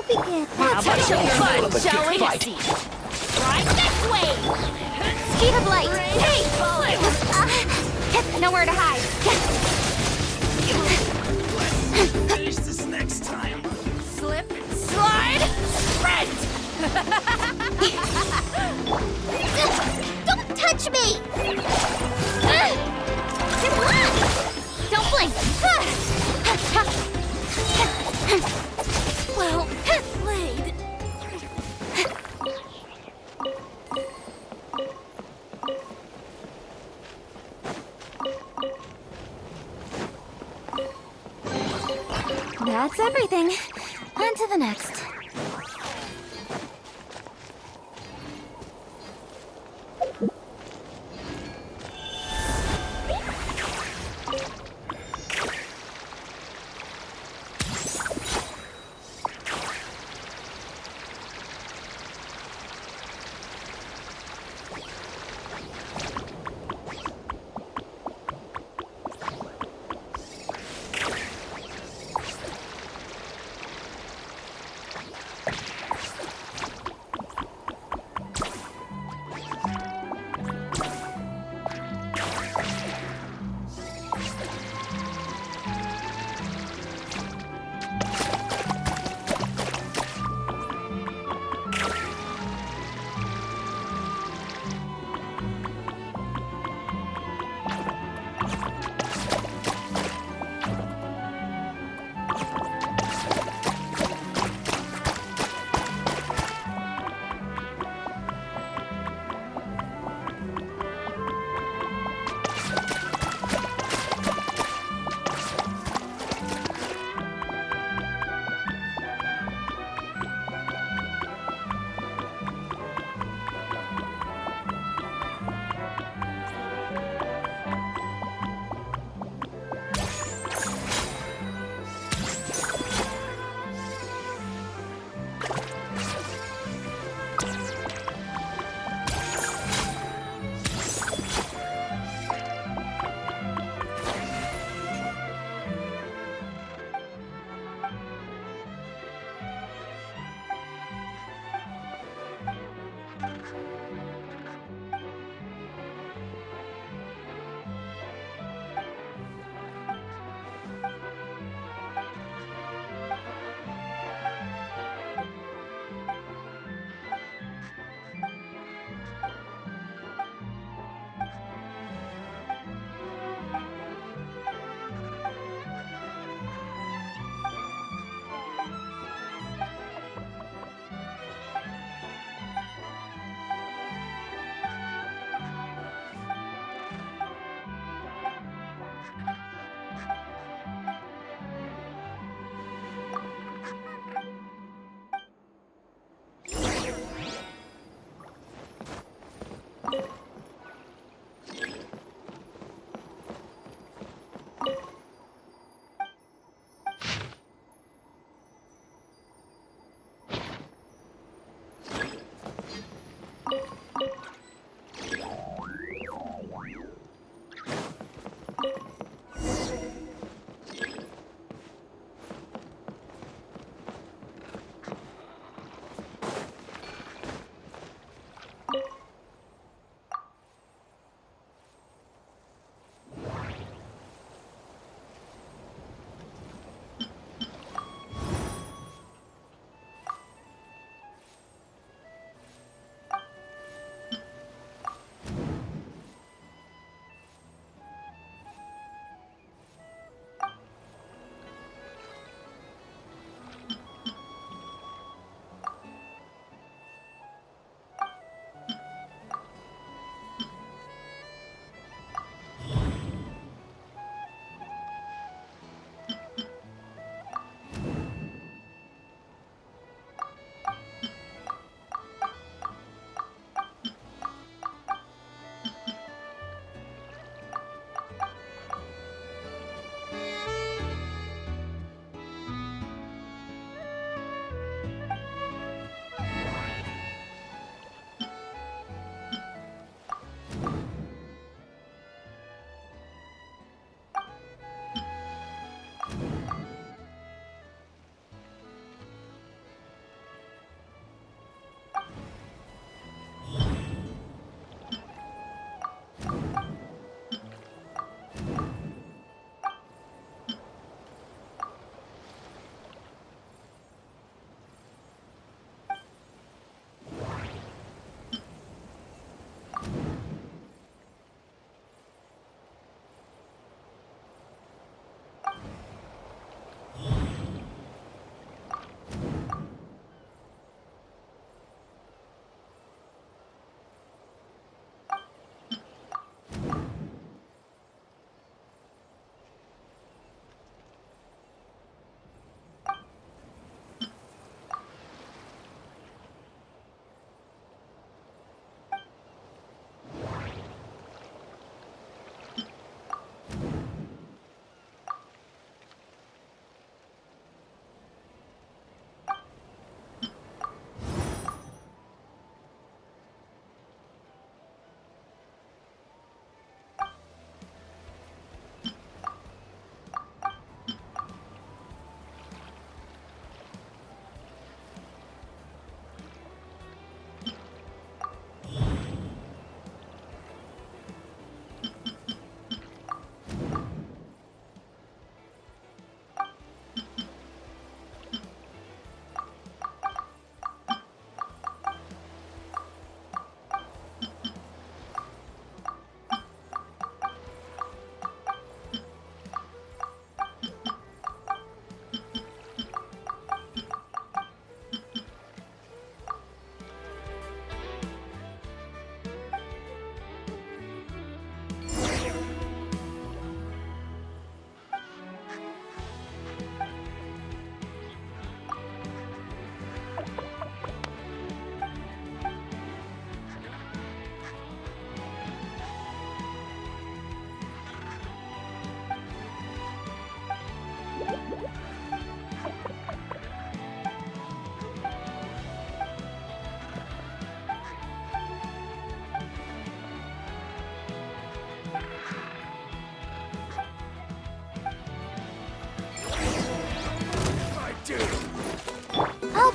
begin. Let's have some fun, shall we? Fight. Right this way! Speed of light. Hey! Nowhere to hide. Finish this next time. Slip, slide, sprint! Don't touch me! Come on! Don't blink! Well played. That's everything. On to the next.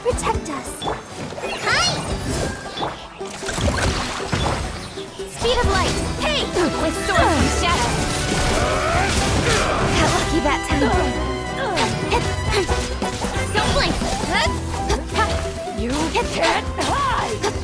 protect us. Hi! Speed of light. Hey! With sword and shadow. Got lucky that time. Don't blink. You can't hide!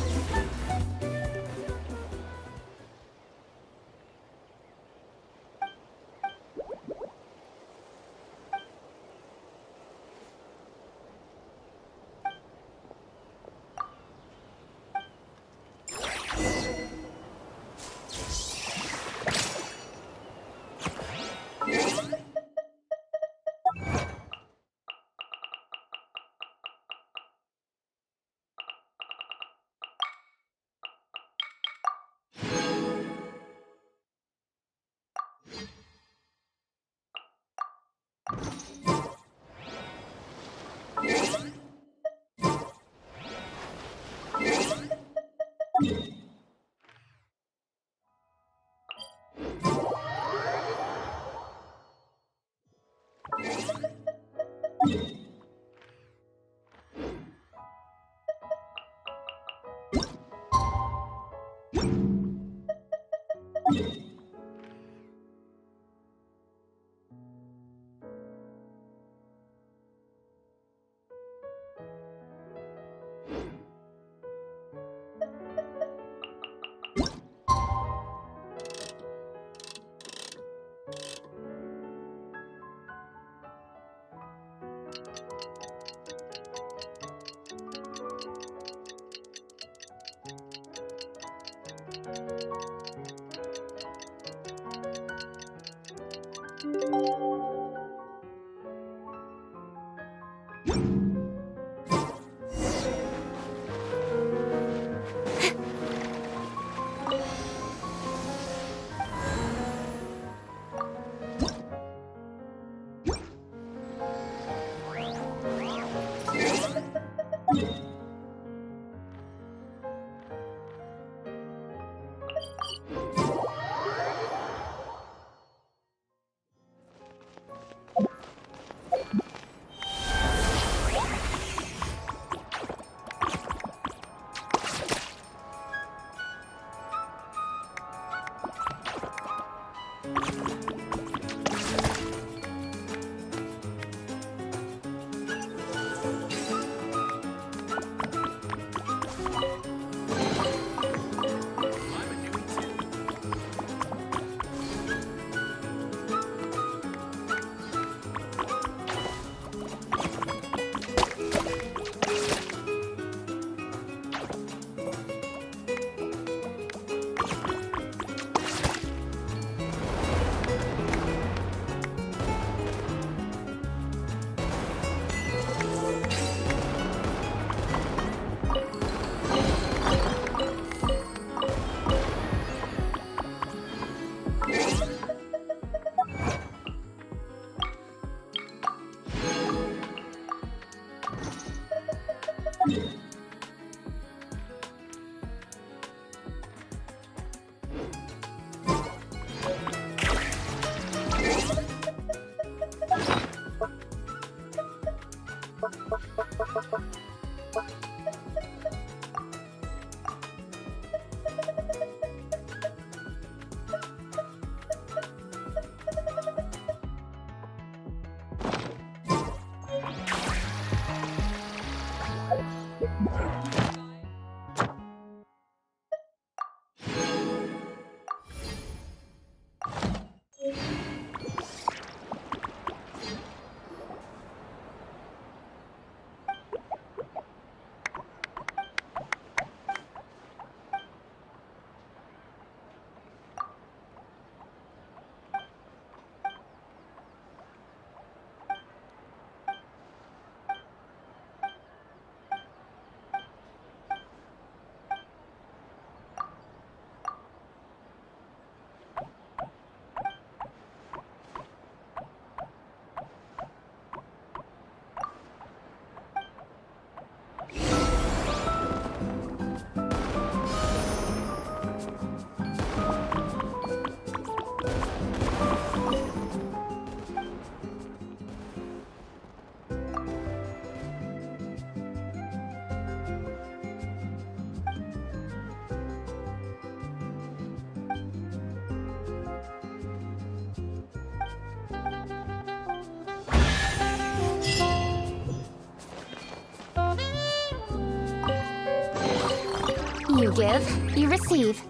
You give, you receive.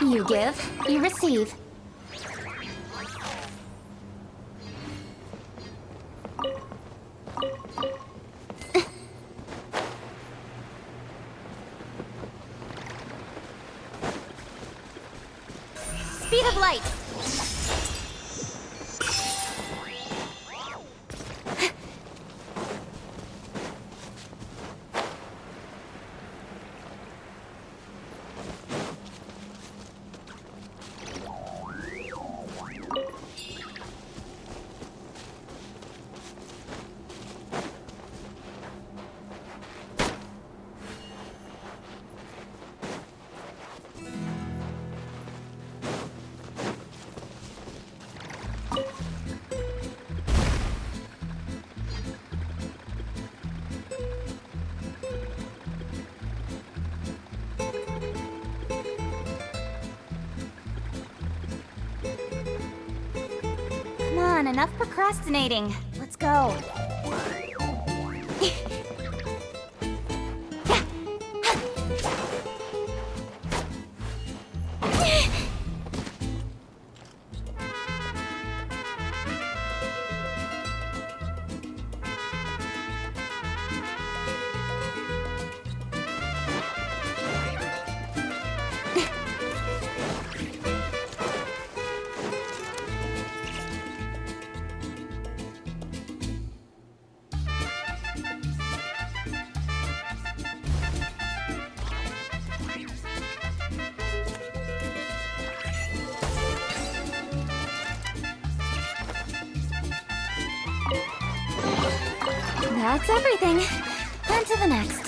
You give, you receive. Speed of light. Come on, enough procrastinating. Let's go. That's everything. On to the next.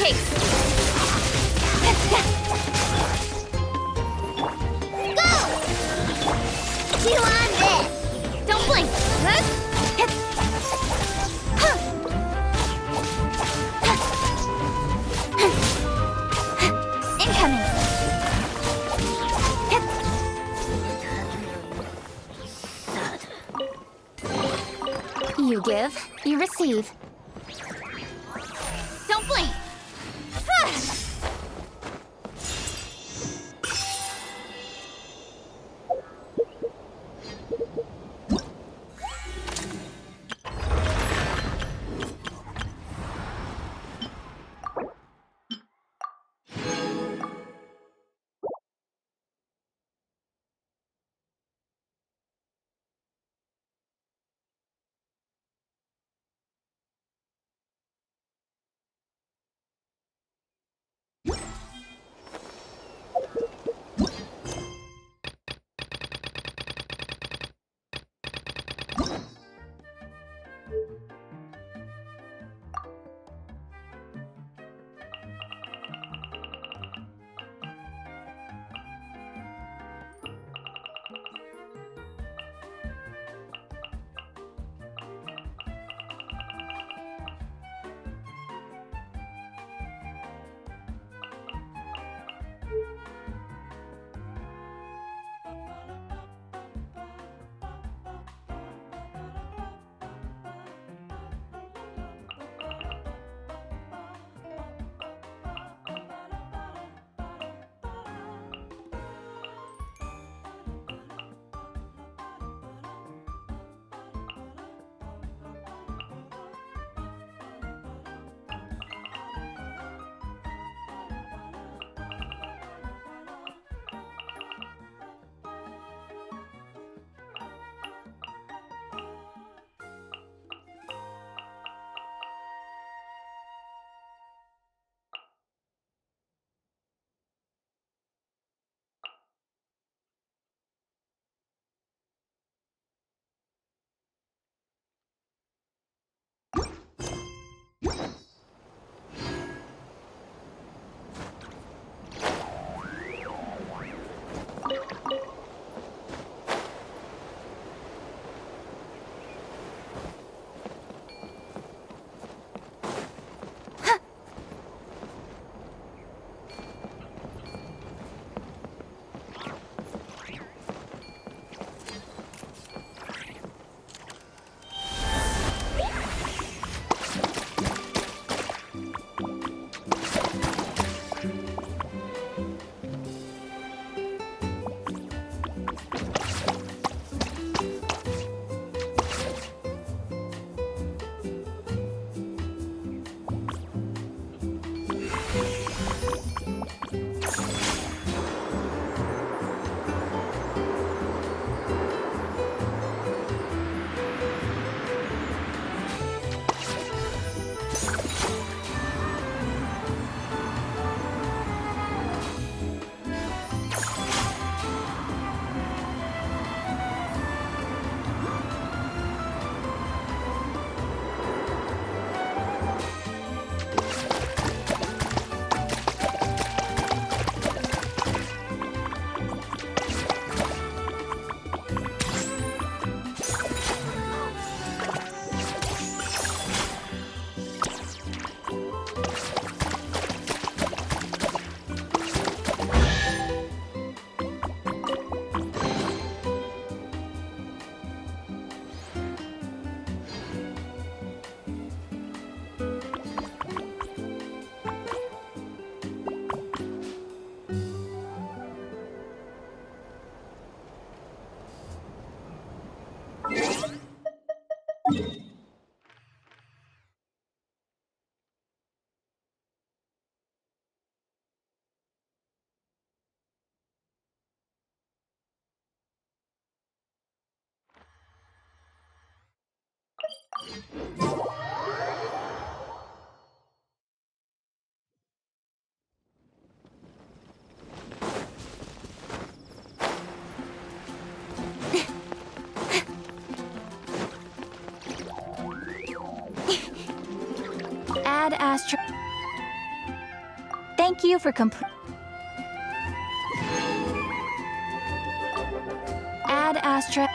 pace! Go! You on this? Don't blink! Incoming! You give, you receive. Don't blink! Add astro... Thank you for Add Astra.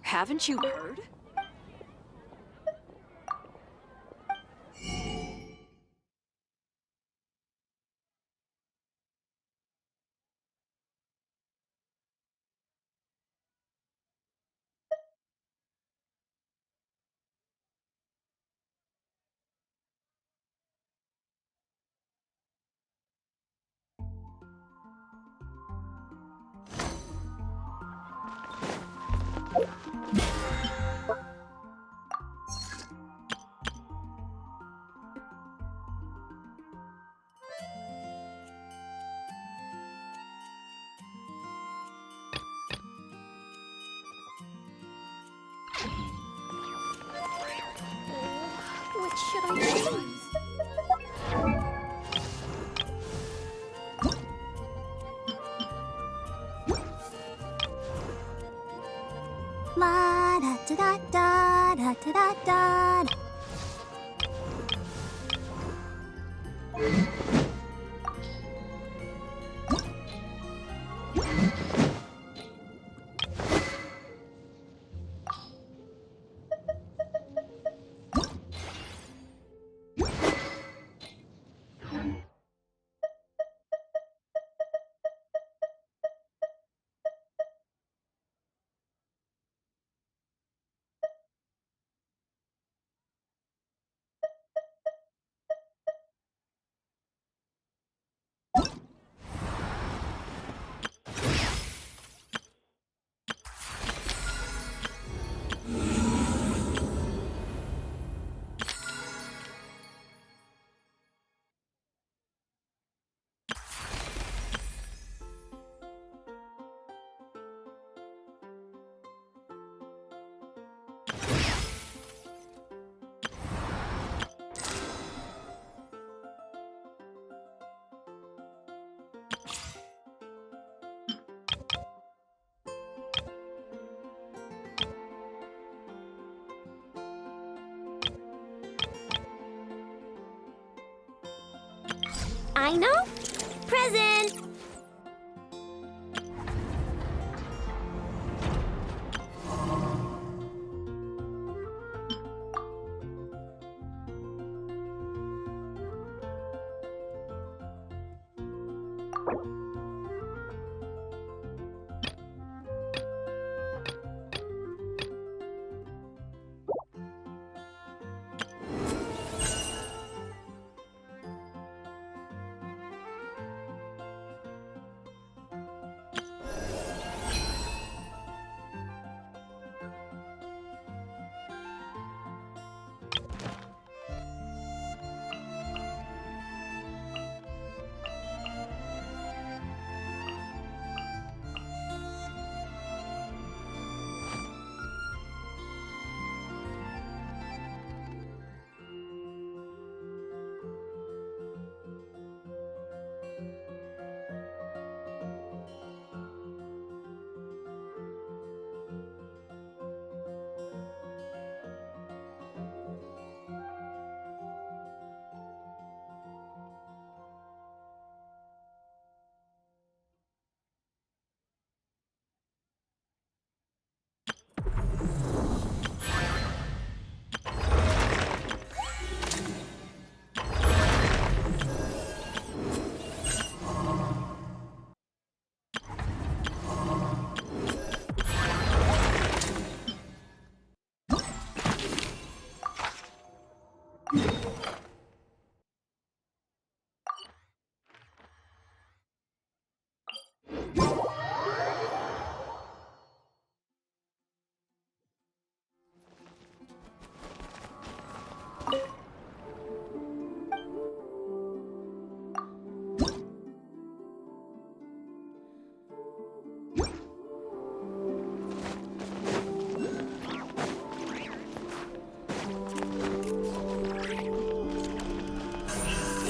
Haven't you heard? What should I choose? La da da da da da da da da. I know. Present.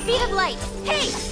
speed of light. Hey!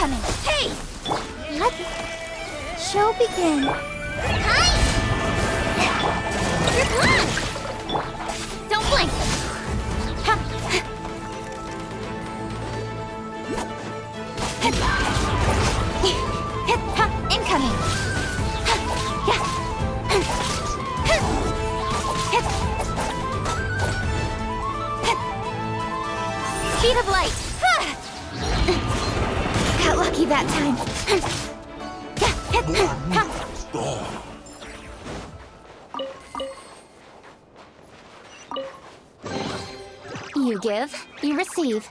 incoming! Hey! Let the show begin. Hi! You're gone! Don't blink! Ha. Incoming! Speed of light! Got lucky that time. You give, you receive.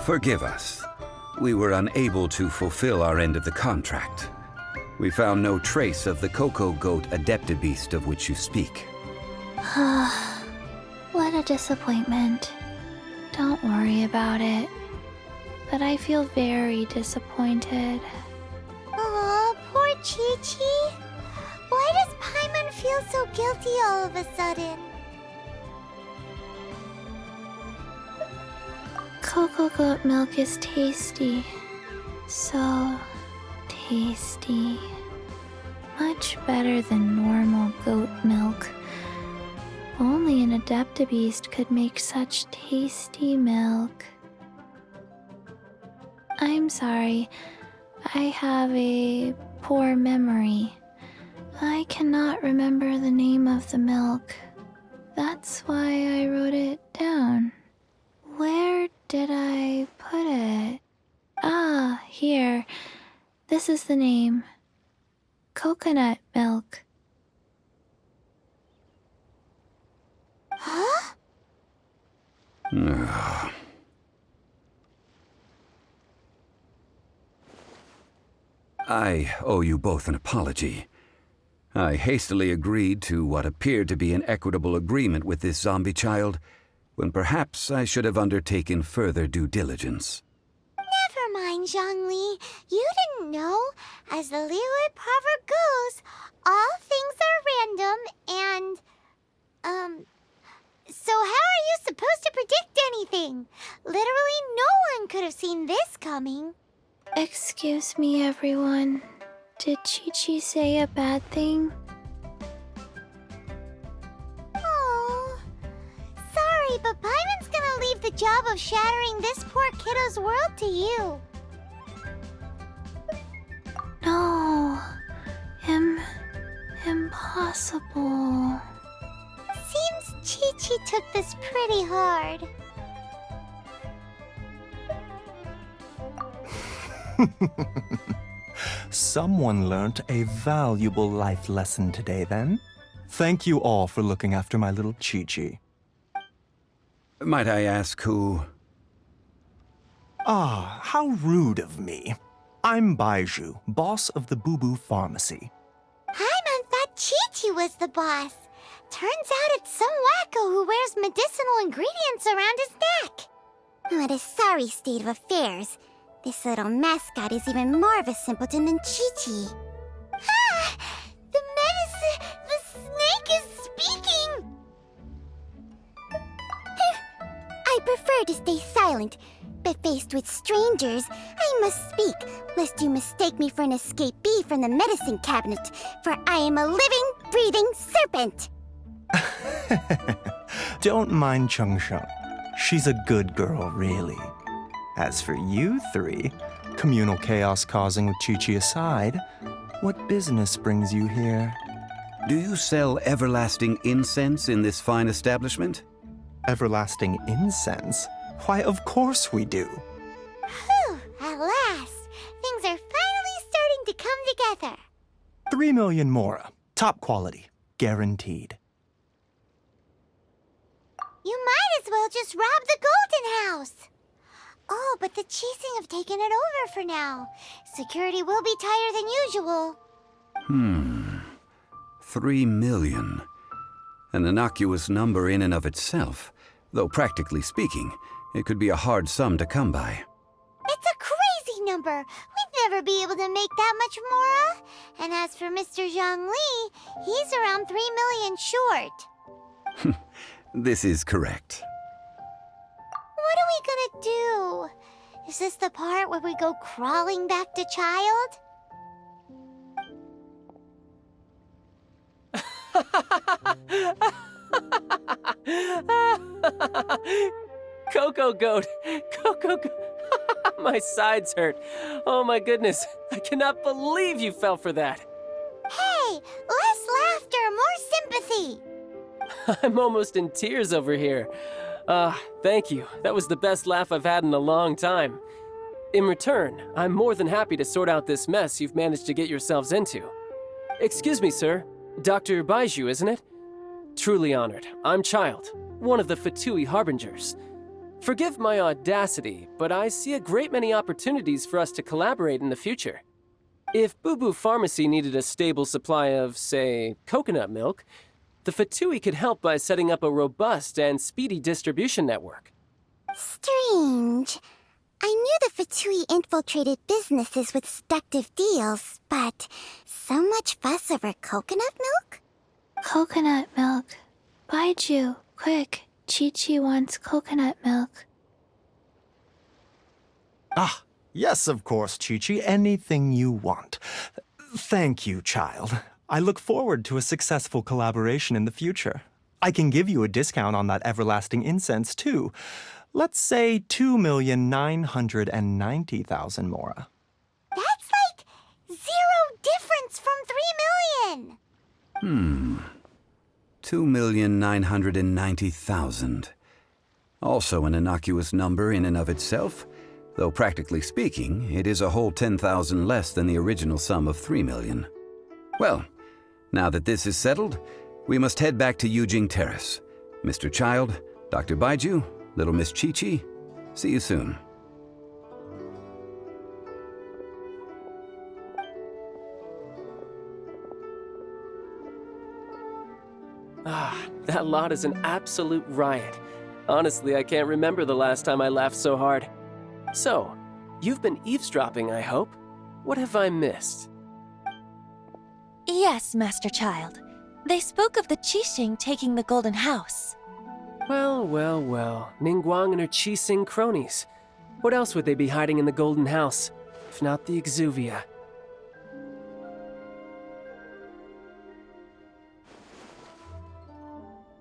Forgive us. We were unable to fulfill our end of the contract. We found no trace of the Cocoa Goat Adeptabeast of which you speak. What a disappointment. Don't worry about it. But I feel very disappointed. Aw, poor Chi-Chi. Why does Paimon feel so guilty all of a sudden? Cocoa goat milk is tasty, So tasty. Much better than normal goat milk. Only an Adeptabeast could make such tasty milk. I'm sorry. I have a poor memory. I cannot remember the name of the milk. That's why I wrote it down. Where did I put it? Ah, here. This is the name. Coconut milk. Huh? I owe you both an apology. I hastily agreed to what appeared to be an equitable agreement with this zombie child, when perhaps I should have undertaken further due diligence. Never mind, Zhongli. You didn't know. As the Liyue proverb goes, all things are random and, so how are you supposed to predict anything? Literally no one could have seen this coming. Excuse me, everyone. Did Chi-Chi say a bad thing? Oh, sorry, but Paimon's gonna leave the job of shattering this poor kiddo's world to you. No. Impossible. Seems Chi-Chi took this pretty hard. Someone learnt a valuable life lesson today, then. Thank you all for looking after my little Chi-Chi. Might I ask who? Ah, how rude of me. I'm Baiju, boss of the Boo Boo Pharmacy. Paimon thought Chi-Chi was the boss. Turns out it's some wacko who wears medicinal ingredients around his neck. What a sorry state of affairs. This little mascot is even more of a simpleton than Chi-Chi. Ah! The medicine... The snake is speaking! I prefer to stay silent, but faced with strangers, I must speak, lest you mistake me for an escapee from the medicine cabinet, for I am a living, breathing serpent! Don't mind Chung-Sheng. She's a good girl, really. As for you three, communal chaos causing with Chi-Chi aside, what business brings you here? Do you sell everlasting incense in this fine establishment? Everlasting incense? Why, of course we do. Whew, at last! Things are finally starting to come together. 3 million mora. Top quality. Guaranteed. You might as well just rob the Golden House! Oh, but the Chising have taken it over for now. Security will be tighter than usual. 3 million. An innocuous number in and of itself, though practically speaking, it could be a hard sum to come by. It's a crazy number. We'd never be able to make that much mora. And as for Mr. Zhongli, he's around 3 million short. This is correct. What are we gonna do? Is this the part where we go crawling back to child? Coco Goat! Coco Goat! My sides hurt. Oh my goodness. I cannot believe you fell for that. Hey, less laughter, more sympathy. I'm almost in tears over here. Thank you. That was the best laugh I've had in a long time. In return, I'm more than happy to sort out this mess you've managed to get yourselves into. Excuse me, sir. Dr. Baiju, isn't it? Truly honored. I'm Child, one of the Fatui Harbingers. Forgive my audacity, but I see a great many opportunities for us to collaborate in the future. If Boo Boo Pharmacy needed a stable supply of, say, coconut milk, the Fatui could help by setting up a robust and speedy distribution network. Strange. I knew the Fatui infiltrated businesses with seductive deals, but so much fuss over coconut milk? Coconut milk. Baiju, quick. Chi-Chi wants coconut milk. Ah, Yes, of course, Chi-Chi. Anything you want. Thank you, child. I look forward to a successful collaboration in the future. I can give you a discount on that everlasting incense, too. Let's say 2,990,000 mora. That's like 0 difference from 3 million. 2,990,000. Also an innocuous number in and of itself, though practically speaking, it is a whole 10,000 less than the original sum of 3 million. Well, now that this is settled, we must head back to Yujing Terrace. Mr. Child, Dr. Baiju, little Miss Chi-Chi, see you soon. That lot is an absolute riot. Honestly, I can't remember the last time I laughed so hard. So, you've been eavesdropping, I hope? What have I missed? Yes, Master Child. They spoke of the Qixing taking the Golden House. Well, well, well. Ningguang and her Qixing cronies. What else would they be hiding in the Golden House, if not the Exuvia?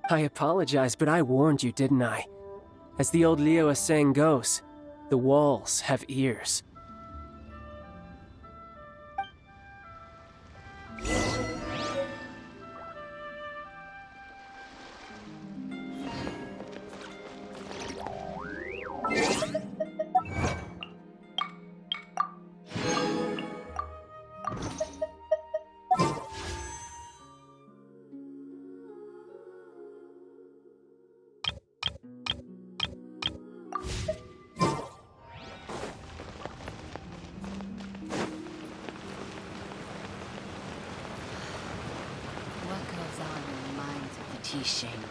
I apologize, but I warned you, didn't I? As the old Liu saying goes, the walls have ears. What goes on in the minds of the Qixing?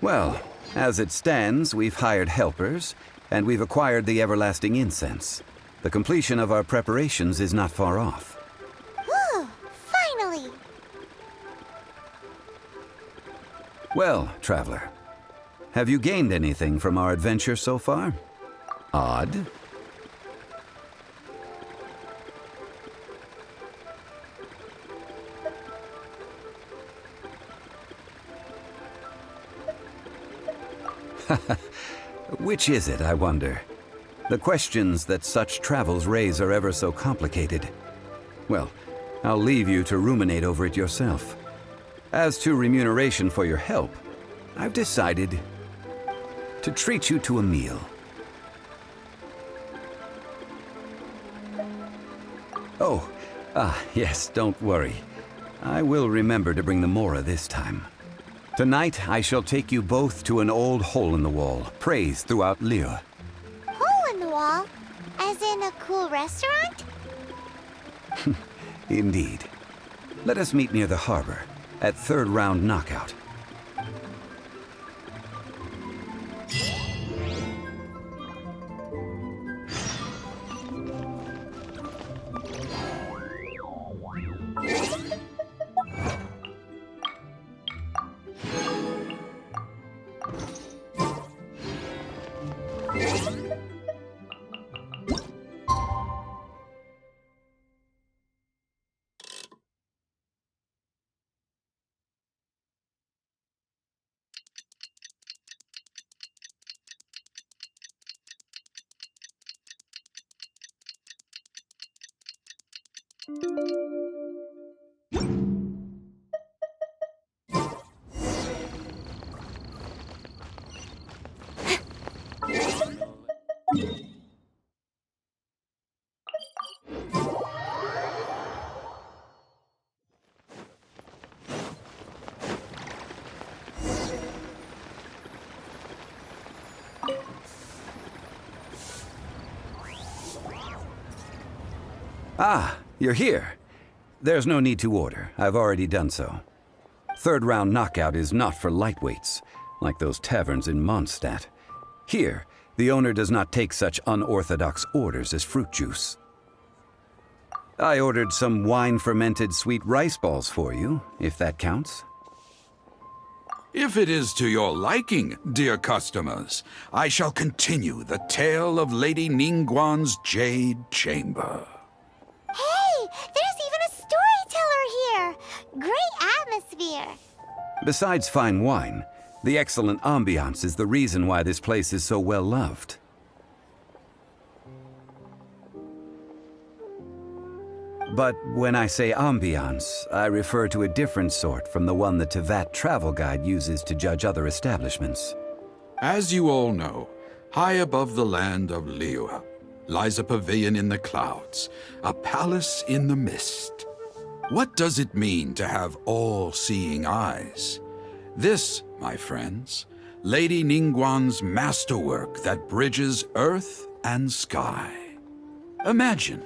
Well, as it stands, we've hired helpers, and we've acquired the everlasting incense. The completion of our preparations is not far off. Whew, finally! Well, traveler, have you gained anything from our adventure so far? Odd? Which is it, I wonder? The questions that such travels raise are ever so complicated. Well, I'll leave you to ruminate over it yourself. As to remuneration for your help, I've decided to treat you to a meal. Oh, yes, don't worry. I will remember to bring the Mora this time. Tonight, I shall take you both to an old hole in the wall, praised throughout Liyue. Hole in the wall? As in a cool restaurant? Indeed. Let us meet near the harbor, at third round knockout. Ah, you're here. There's no need to order. I've already done so. Third round knockout is not for lightweights, like those taverns in Mondstadt. Here, the owner does not take such unorthodox orders as fruit juice. I ordered some wine-fermented sweet rice balls for you, if that counts. If it is to your liking, dear customers, I shall continue the tale of Lady Ningguang's Jade Chamber. Hey, there's even a storyteller here! Great atmosphere! Besides fine wine, the excellent ambiance is the reason why this place is so well loved. But when I say ambiance, I refer to a different sort from the one the Tevat travel guide uses to judge other establishments. As you all know, high above the land of Liyue lies a pavilion in the clouds, a palace in the mist. What does it mean to have all-seeing eyes? This, my friends, Lady Ningguang's masterwork that bridges earth and sky. Imagine,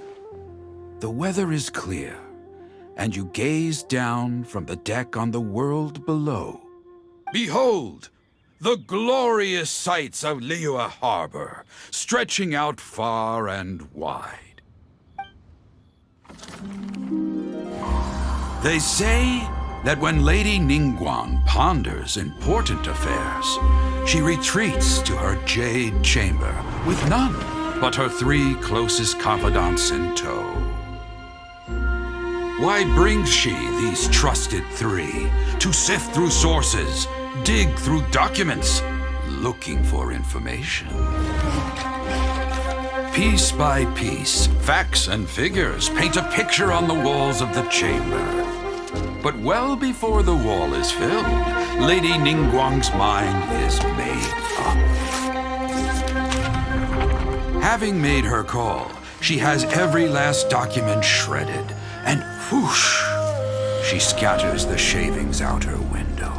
the weather is clear, and you gaze down from the deck on the world below. Behold, the glorious sights of Liyue Harbor, stretching out far and wide. They say that when Lady Ningguang ponders important affairs, she retreats to her jade chamber with none but her 3 closest confidants in tow. Why brings she these trusted 3 to sift through sources, dig through documents, looking for information? Piece by piece, facts and figures paint a picture on the walls of the chamber. But well before the wall is filled, Lady Ningguang's mind is made up. Having made her call, she has every last document shredded, and whoosh, she scatters the shavings out her window.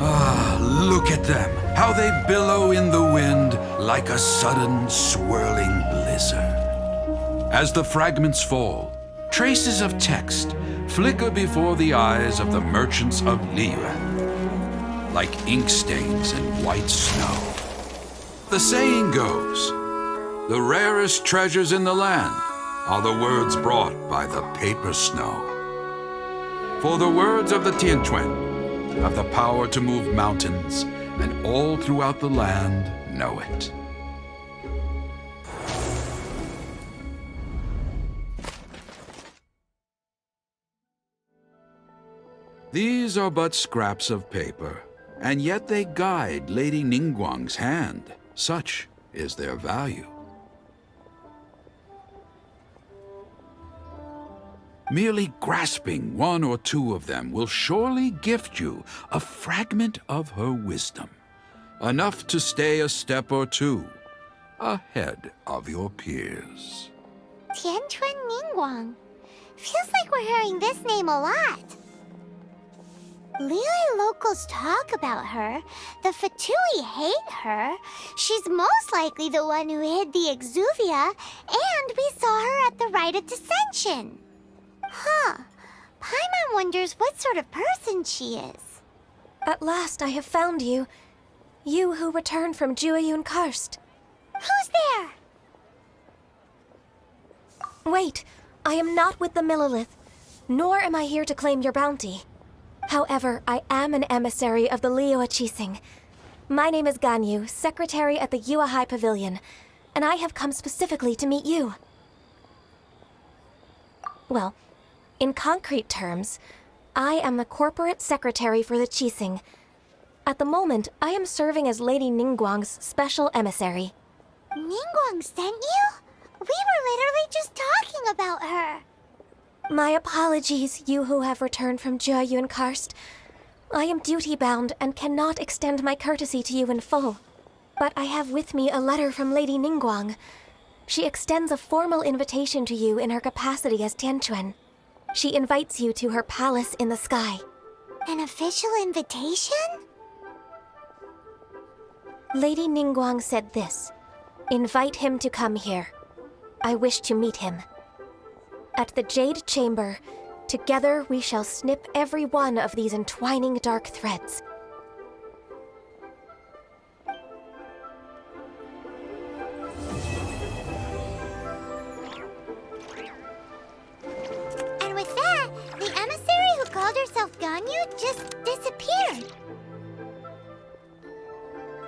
Ah, look at them, how they billow in the wind like a sudden swirling blizzard. As the fragments fall, traces of text flicker before the eyes of the merchants of Liyue, like ink stains in white snow. The saying goes, the rarest treasures in the land are the words brought by the paper snow. For the words of the Tianquan have the power to move mountains, and all throughout the land know it. These are but scraps of paper, and yet they guide Lady Ningguang's hand. Such is their value. Merely grasping 1 or 2 of them will surely gift you a fragment of her wisdom, enough to stay a step or 2 ahead of your peers. Tianquan Ningguang. Feels like we're hearing this name a lot. Liyue locals talk about her. The Fatui hate her. She's most likely the one who hid the exuvia, and we saw her at the rite of dissension. Huh. Paimon wonders what sort of person she is. At last I have found you. You who returned from Jueyun Karst. Who's there? Wait, I am not with the Millelith, nor am I here to claim your bounty. However, I am an emissary of the Liyue Qixing. My name is Ganyu, secretary at the Yuehai Pavilion, and I have come specifically to meet you. Well, in concrete terms, I am the corporate secretary for the Qixing. At the moment, I am serving as Lady Ningguang's special emissary. Ningguang sent you? We were literally just talking about her. My apologies, you who have returned from Jueyun Karst. I am duty-bound and cannot extend my courtesy to you in full. But I have with me a letter from Lady Ningguang. She extends a formal invitation to you in her capacity as Tianquan. She invites you to her palace in the sky. An official invitation? Lady Ningguang said this. Invite him to come here. I wish to meet him. At the Jade Chamber, together we shall snip every one of these entwining dark threads. And with that, the emissary who called herself Ganyu just disappeared.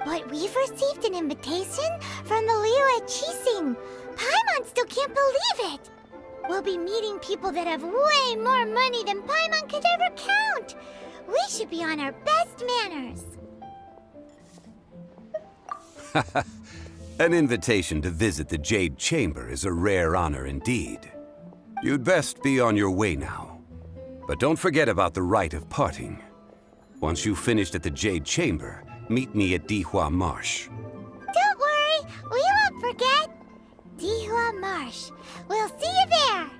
But we've received an invitation from the Liyue Qixing. Paimon still can't believe it. We'll be meeting people that have way more money than Paimon could ever count. We should be on our best manners. An invitation to visit the Jade Chamber is a rare honor indeed. You'd best be on your way now. But don't forget about the rite of parting. Once you've finished at the Jade Chamber, meet me at Dihua Marsh. Don't worry, we won't forget. Dihua Marsh. We'll see you there.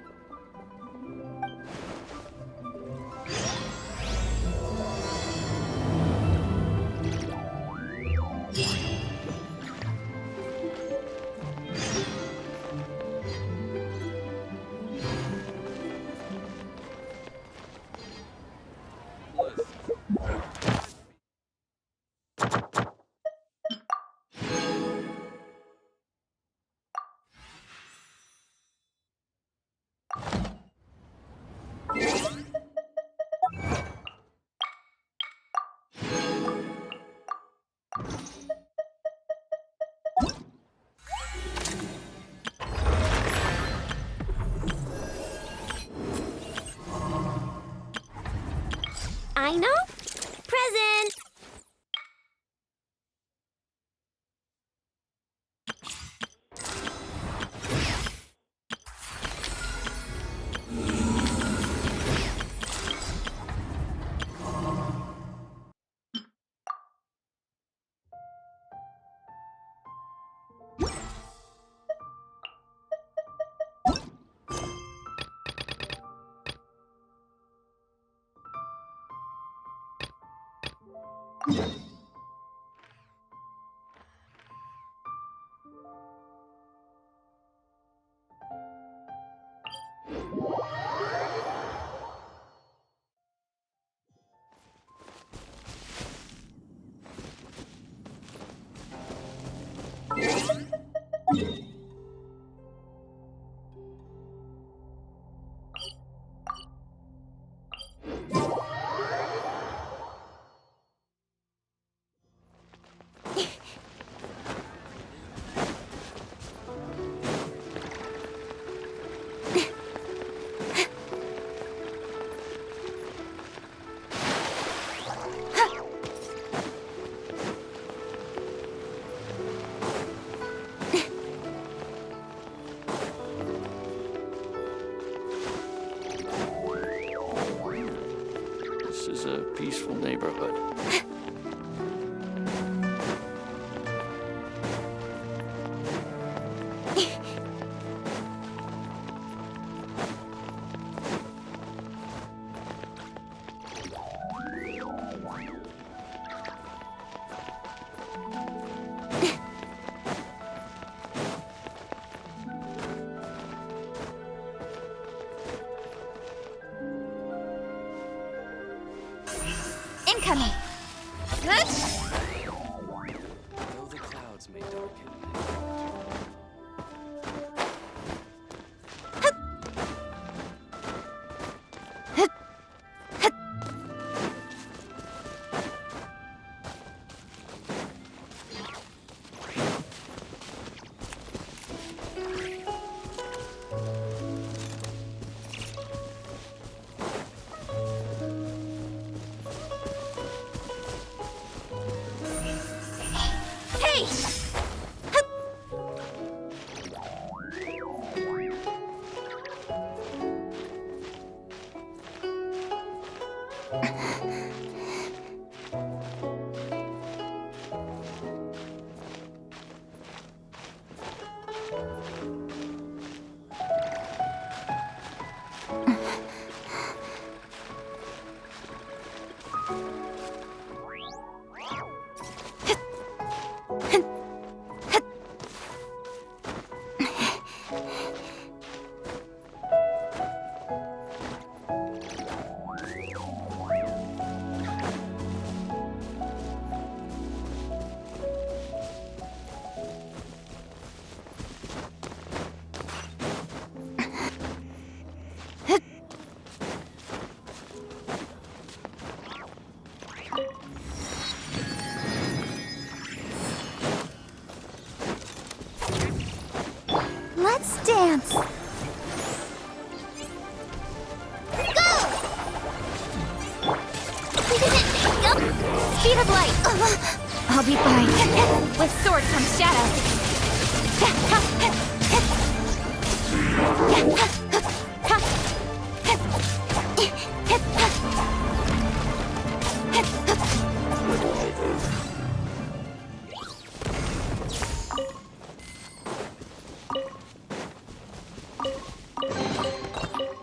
I know. Present. This is a peaceful neighborhood. Incoming! Good? Though the clouds may darken. Hey! dance! Go! Speed of light! I'll be fine. With sword comes shadow.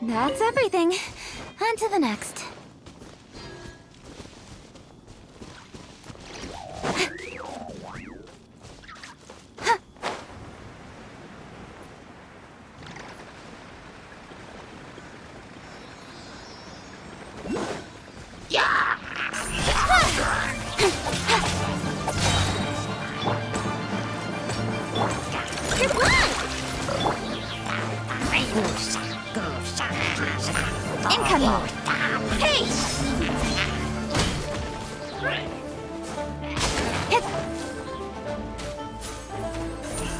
That's everything. On to the next. Incoming! Hey!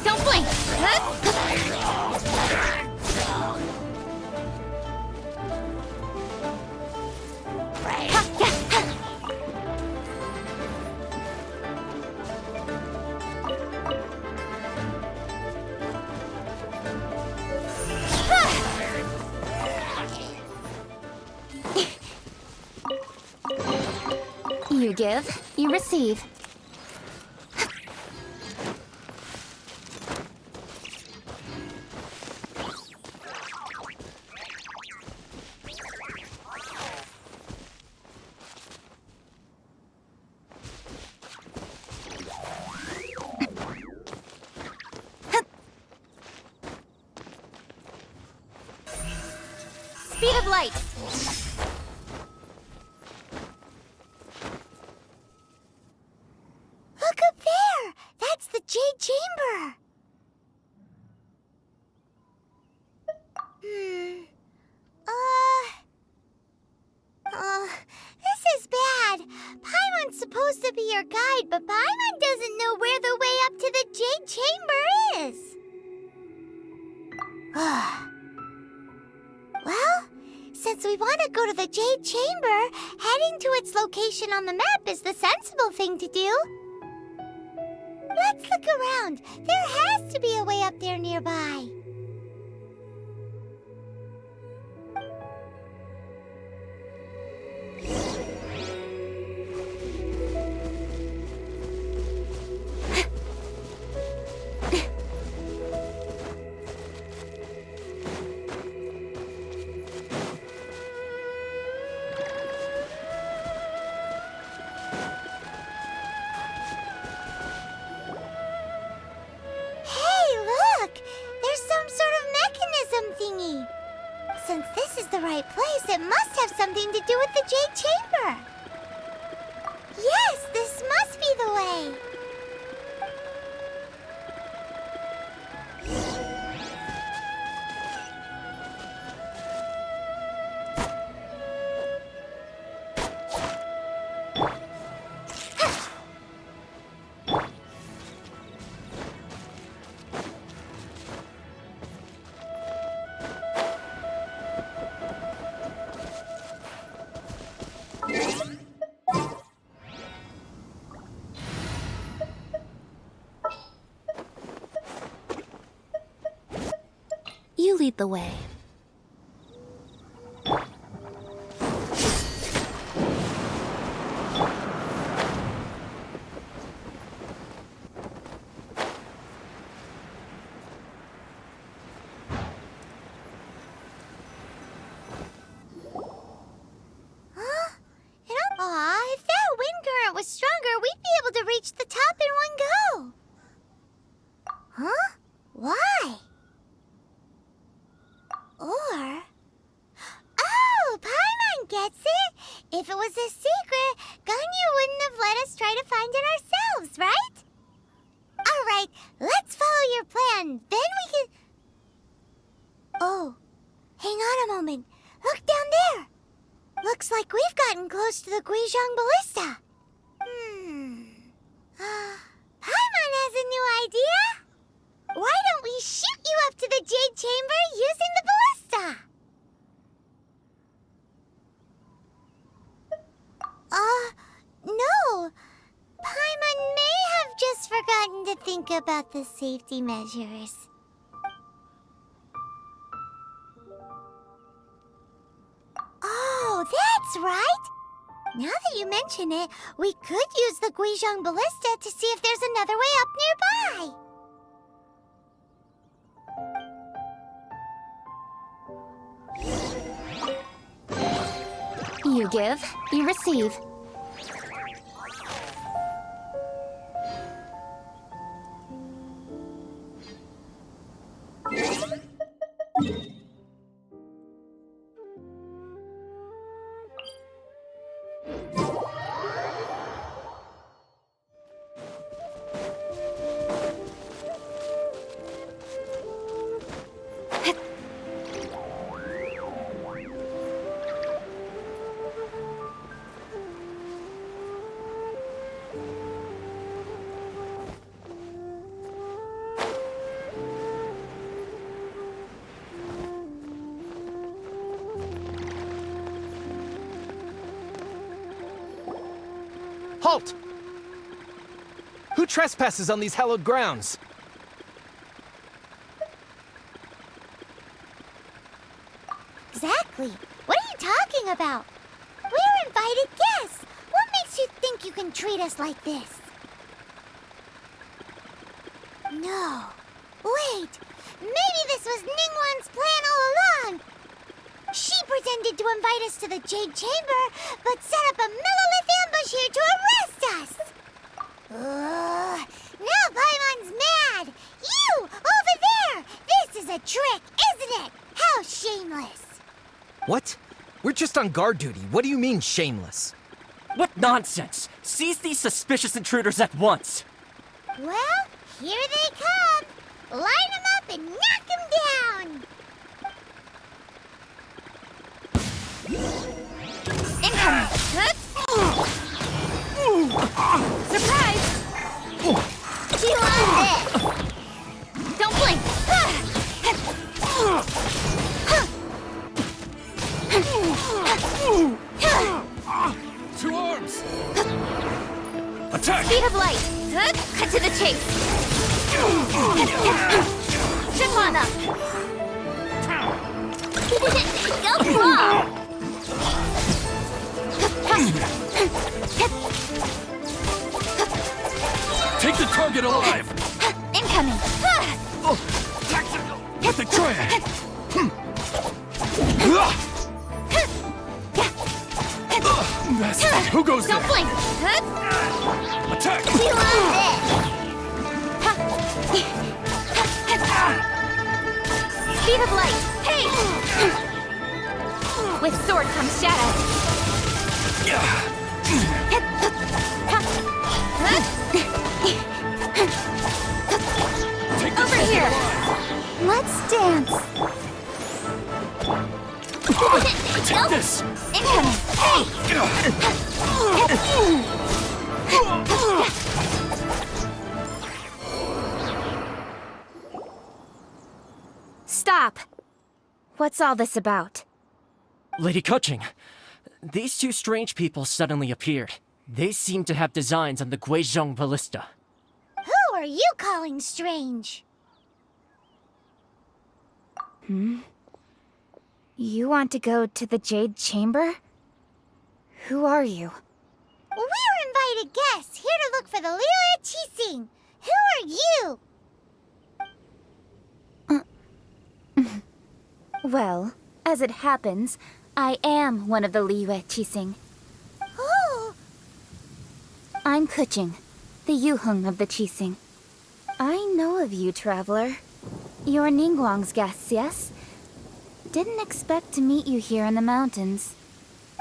Don't blink! You give, you receive. Speed of light! Look up there! That's the Jade Chamber! This is bad. Paimon's supposed to be your guide, but Paimon doesn't know where the way up to the Jade Chamber is. Well, since we want to go to the Jade Chamber, heading to its location on the map is the sensible thing to do. Let's look around. There has to be a way up there nearby. Since this is the right place, it must have something to do with the Jade Chamber. Yes, this must be the way. You lead the way. If that wind current was stronger, we'd be able to reach the top in one go. Huh? Why? Or... Oh, Paimon gets it! If it was a secret, Ganyu wouldn't have let us try to find it ourselves, right? Alright, let's follow your plan. Then we can... Oh, hang on a moment. Look down there. Looks like we've gotten close to the Guizhong Ballista. Paimon has a new idea. Why don't we shoot you up to the Jade about the safety measures. Oh, that's right! Now that you mention it, we could use the Guizhong Ballista to see if there's another way up nearby. You give, you receive. Halt! Who trespasses on these hallowed grounds? Exactly. What are you talking about? We're invited guests. What makes you think you can treat us like this? No. Wait. Maybe this was Ningguang's plan all along. She pretended to invite us to the Jade Chamber, but set up a Millilith ambush here to arrest us! Ugh, now Paimon's mad! You! Over there! This is a trick, isn't it? How shameless! What? We're just on guard duty. What do you mean, shameless? What nonsense! Seize these suspicious intruders at once! Well, here they come! Line them up and knock them down! Incoming! Surprise! You on this! Don't blink! Two arms! Attack! Speed of light! Cut to the chase! Strip on up! Go wrong! Take the target alive! Incoming! Tactical! With the triad! Who goes Don't there? blink! Attack! You on this! Speed of light! Hey! With sword comes shadow. Take Over here! Let's dance! Take this! Incoming! Stop! What's all this about? Lady Kuching, these two strange people suddenly appeared. They seem to have designs on the Guizhong Ballista. Who are you calling strange? You want to go to the Jade Chamber? Who are you? We're invited guests, here to look for the Liu Qixing. Who are you? Well, as it happens, I am one of the Liu Qixing. Who? I'm Kuching, the Yuheng of the Qixing. I know of you, traveler. You're Ningguang's guests, yes? Didn't expect to meet you here in the mountains.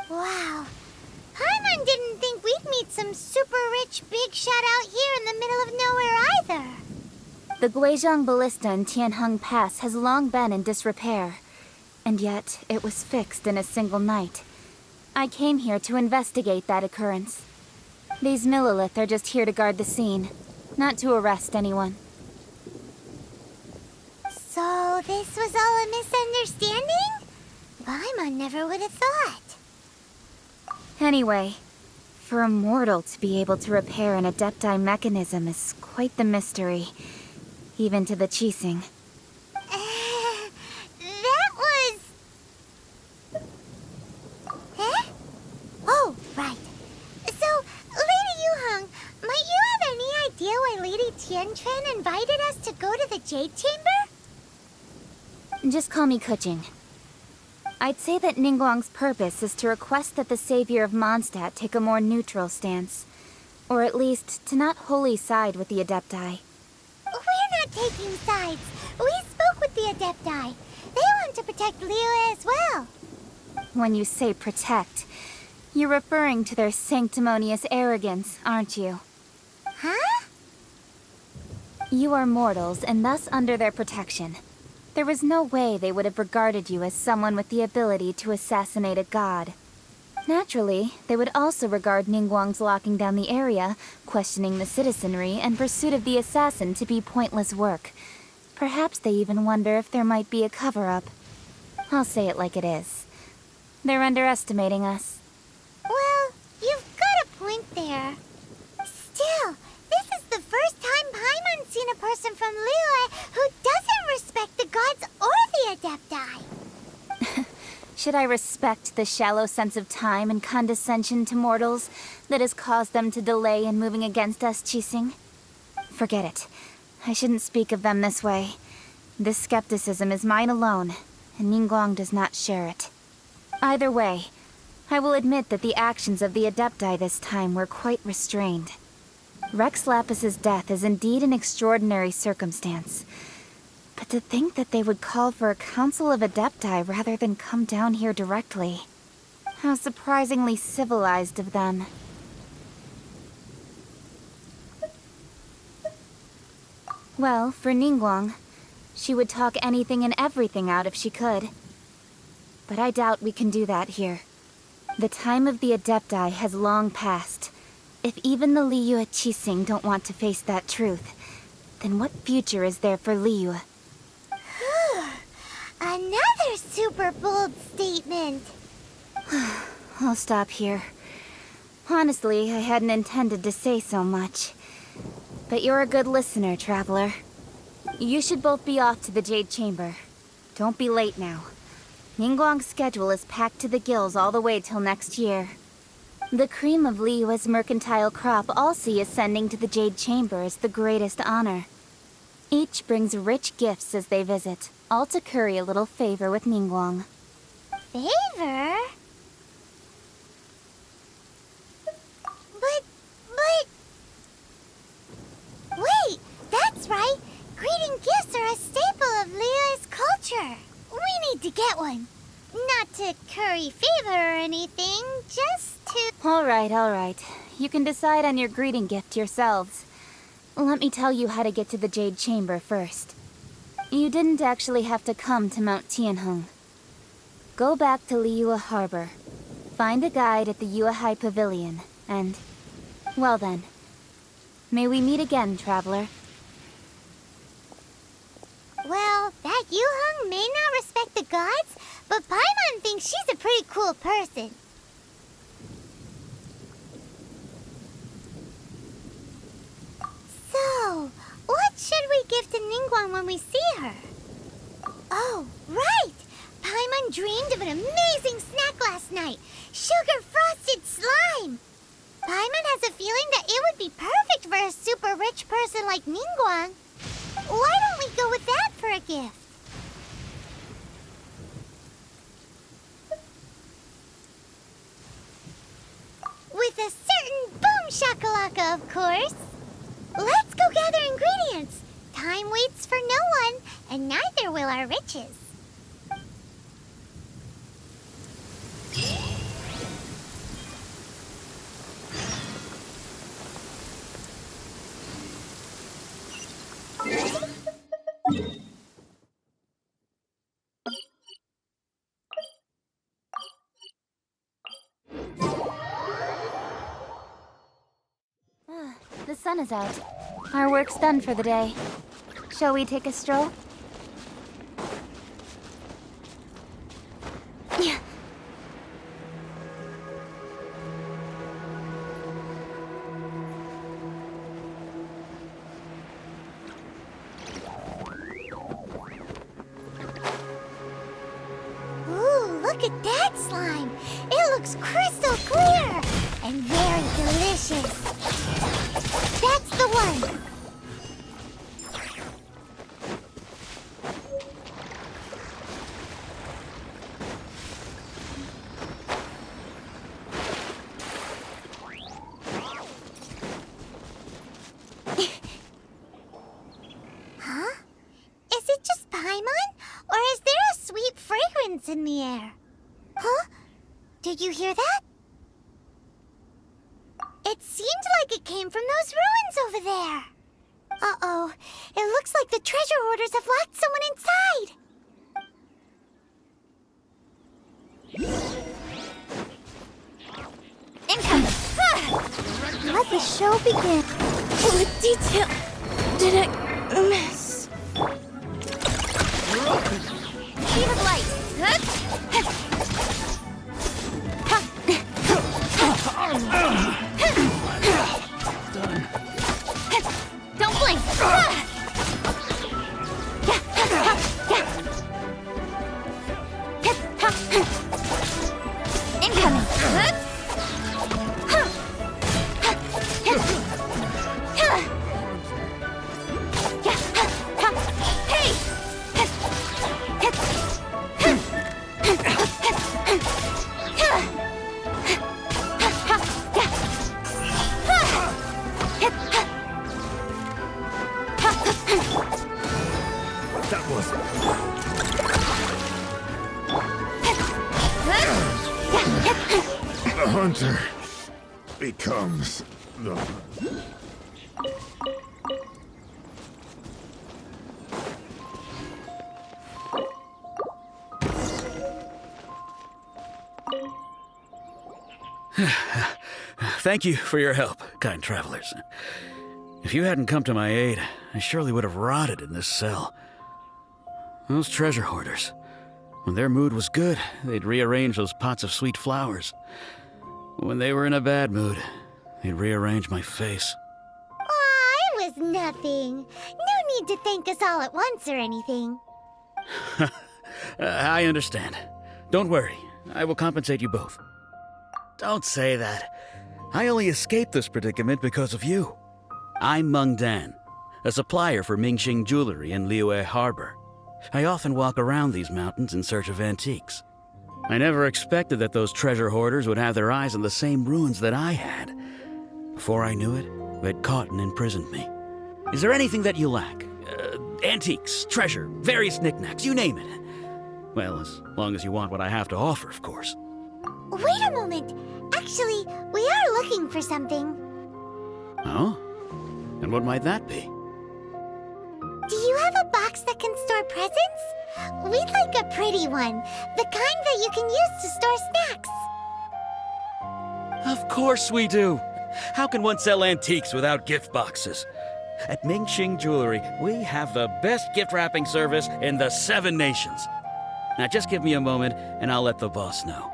Wow. Paimon didn't think we'd meet some super rich big shot out here in the middle of nowhere either. The Guizhong Ballista in Tianheng Pass has long been in disrepair, and yet it was fixed in a single night. I came here to investigate that occurrence. These Millilith are just here to guard the scene, not to arrest anyone. So this was all a misunderstanding? Paimon never would have thought. Anyway, For a mortal to be able to repair an Adepti mechanism is quite the mystery, even to the Qixing. That was... Huh? Oh, right. So, Lady Yuheng, might you have any idea why Lady Tianquan invited us to go to the Jade Chamber? Just call me Kuching. I'd say that Ningguang's purpose is to request that the savior of Mondstadt take a more neutral stance. Or at least, to not wholly side with the Adepti. We're not taking sides. We spoke with the Adepti. They want to protect Liyue as well. When you say protect, you're referring to their sanctimonious arrogance, aren't you? Huh? You are mortals, and thus under their protection. There was no way they would have regarded you as someone with the ability to assassinate a god. Naturally, they would also regard Ningguang's locking down the area, questioning the citizenry, and pursuit of the assassin to be pointless work. Perhaps they even wonder if there might be a cover-up. I'll say it like it is. They're underestimating us. Well, you've got a point there. Still, this is the first time Paimon's seen a person from Liyue who doesn't respect the gods or the Adepti. Should I respect the shallow sense of time and condescension to mortals that has caused them to delay in moving against us, Qixing? Forget it. I shouldn't speak of them this way. This skepticism is mine alone, and Ningguang does not share it. Either way, I will admit that the actions of the Adepti this time were quite restrained. Rex Lapis's death is indeed an extraordinary circumstance. But to think that they would call for a council of Adepti rather than come down here directly. How surprisingly civilized of them. Well, for Ningguang, she would talk anything and everything out if she could. But I doubt we can do that here. The time of the Adepti has long passed. If even the Liyue Qixing don't want to face that truth, then what future is there for Liyue? Another super bold statement. I'll stop here. Honestly, I hadn't intended to say so much. But you're a good listener, Traveler. You should both be off to the Jade Chamber. Don't be late now. Ningguang's schedule is packed to the gills all the way till next year. The cream of Liyue's mercantile crop all see ascending to the Jade Chamber as the greatest honor. Each brings rich gifts as they visit, all to curry a little favor with Ningguang. Favor? But... Wait, that's right! Greeting gifts are a staple of Liyue's culture. We need to get one. Not to curry favor or anything, just to... All right. You can decide on your greeting gift yourselves. Let me tell you how to get to the Jade Chamber first. You didn't actually have to come to Mount Tianheng. Go back to Liyue Harbor. Find a guide at the Yuehai Pavilion, and... well then. May we meet again, Traveler. Well, that Yuheng may not respect the gods, but Paimon thinks she's a pretty cool person. So, what should we give to Ningguang when we see her? Oh, right! Paimon dreamed of an amazing snack last night. Sugar-frosted slime! Paimon has a feeling that it would be perfect for a super rich person like Ningguang. Why don't we go with that for a gift? With a certain boom shakalaka, of course. Let's go gather ingredients. Time waits for no one, and neither will our riches. The sun is out. Our work's done for the day. Shall we take a stroll? Yeah. Look at that slime! It looks crystal clear! And very delicious! That's the one! Huh? Is it just Paimon? Or is there a sweet fragrance in the air? Huh? Did you hear that? It seemed like it came from those ruins over there. Uh-oh. It looks like the treasure hoarders have locked someone inside. Incoming! Let the show begin. What detail did I miss? You're open. Beam of light. Don't blink. Incoming. That was The hunter becomes the Thank you for your help, kind travelers. If you hadn't come to my aid, I surely would have rotted in this cell. Those treasure hoarders, when their mood was good, they'd rearrange those pots of sweet flowers. When they were in a bad mood, they'd rearrange my face. Aw, it was nothing. No need to thank us all at once or anything. I understand. Don't worry, I will compensate you both. Don't say that. I only escaped this predicament because of you. I'm Meng Dan, a supplier for Mingxing jewelry in Liyue Harbor. I often walk around these mountains in search of antiques. I never expected that those treasure hoarders would have their eyes on the same ruins that I had. Before I knew it, they'd caught and imprisoned me. Is there anything that you lack? Antiques, treasure, various knickknacks, you name it. Well, as long as you want what I have to offer, of course. Wait a moment. Actually, we are looking for something. Oh? And what might that be? Do you have a box that can store presents? We'd like a pretty one. The kind that you can use to store snacks. Of course we do. How can one sell antiques without gift boxes? At Mingxing Jewelry, we have the best gift wrapping service in the 7 nations. Now just give me a moment and I'll let the boss know.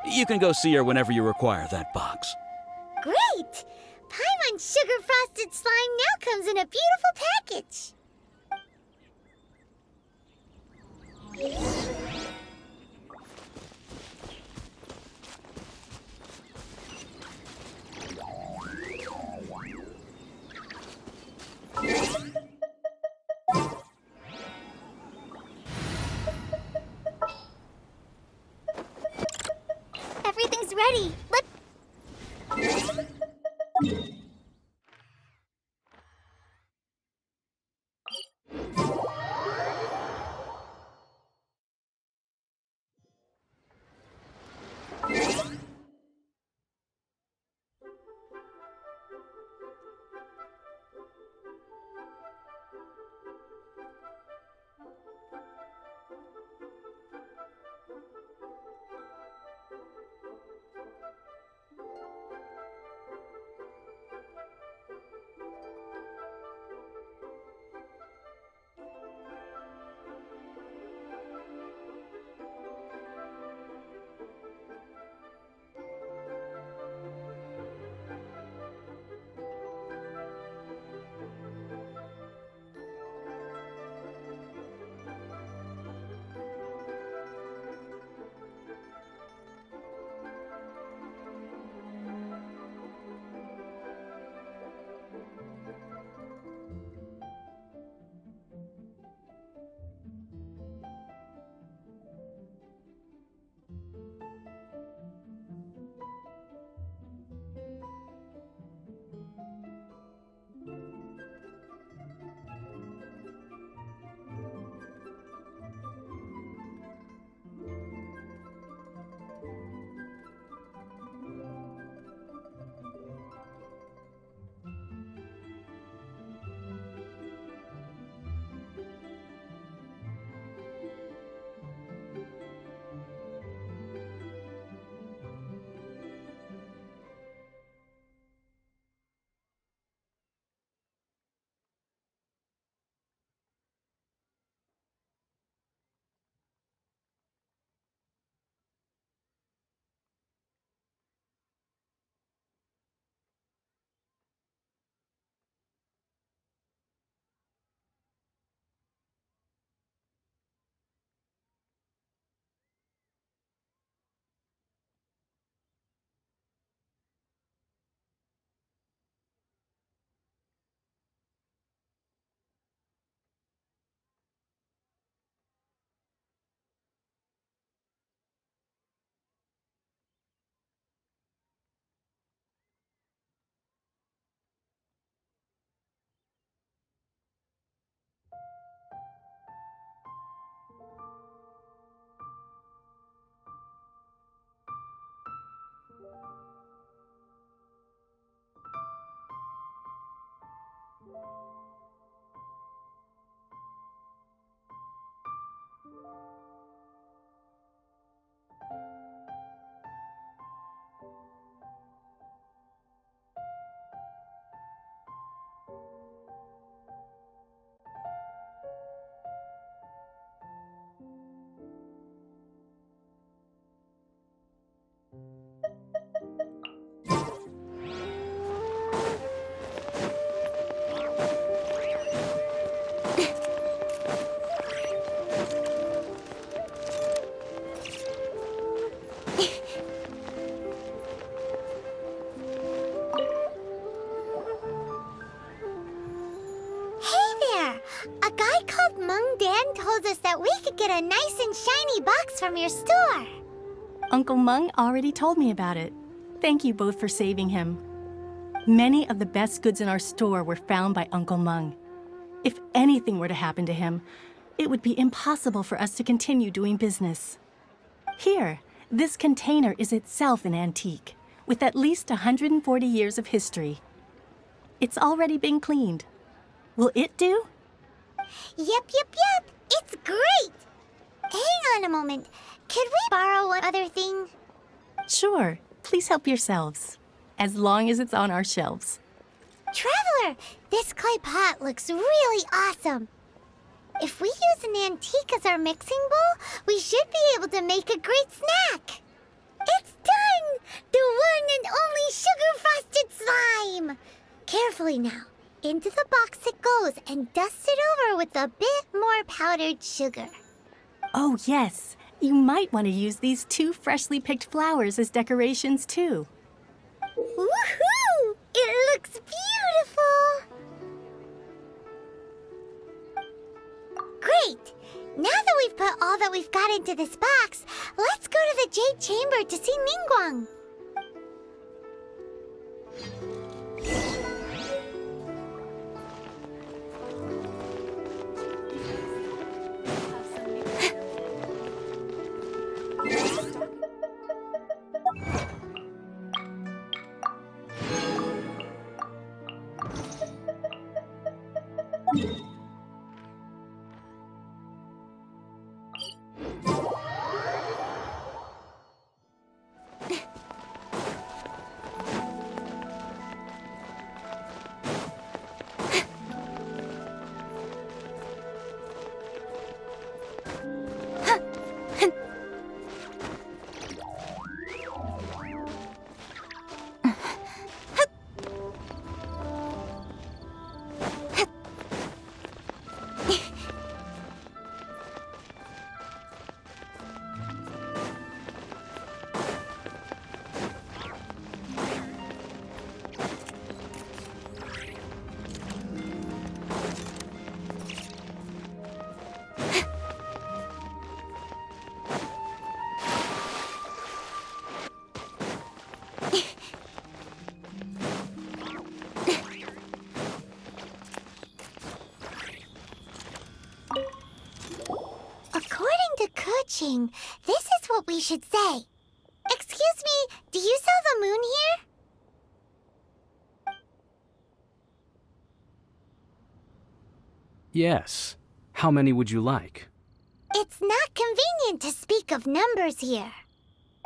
You can go see her whenever you require that box. Great! Paimon's sugar frosted slime now comes in a beautiful package. Everything's ready. A guy called Mung Dan told us that we could get a nice and shiny box from your store. Uncle Mung already told me about it. Thank you both for saving him. Many of the best goods in our store were found by Uncle Mung. If anything were to happen to him, it would be impossible for us to continue doing business. Here, this container is itself an antique, with at least 140 years of history. It's already been cleaned. Will it do? Yep. It's great! Hang on a moment. Could we borrow one other thing? Sure. Please help yourselves, as long as it's on our shelves. Traveler, this clay pot looks really awesome. If we use an antique as our mixing bowl, we should be able to make a great snack. It's done! The one and only sugar-frosted slime! Carefully now. Into the box it goes and dust it over with a bit more powdered sugar. Oh, yes. You might want to use these 2 freshly picked flowers as decorations, too. Woohoo! It looks beautiful! Great! Now that we've put all that we've got into this box, let's go to the Jade Chamber to see Ningguang. This is what we should say. Excuse me, do you sell the moon here? Yes. How many would you like? It's not convenient to speak of numbers here.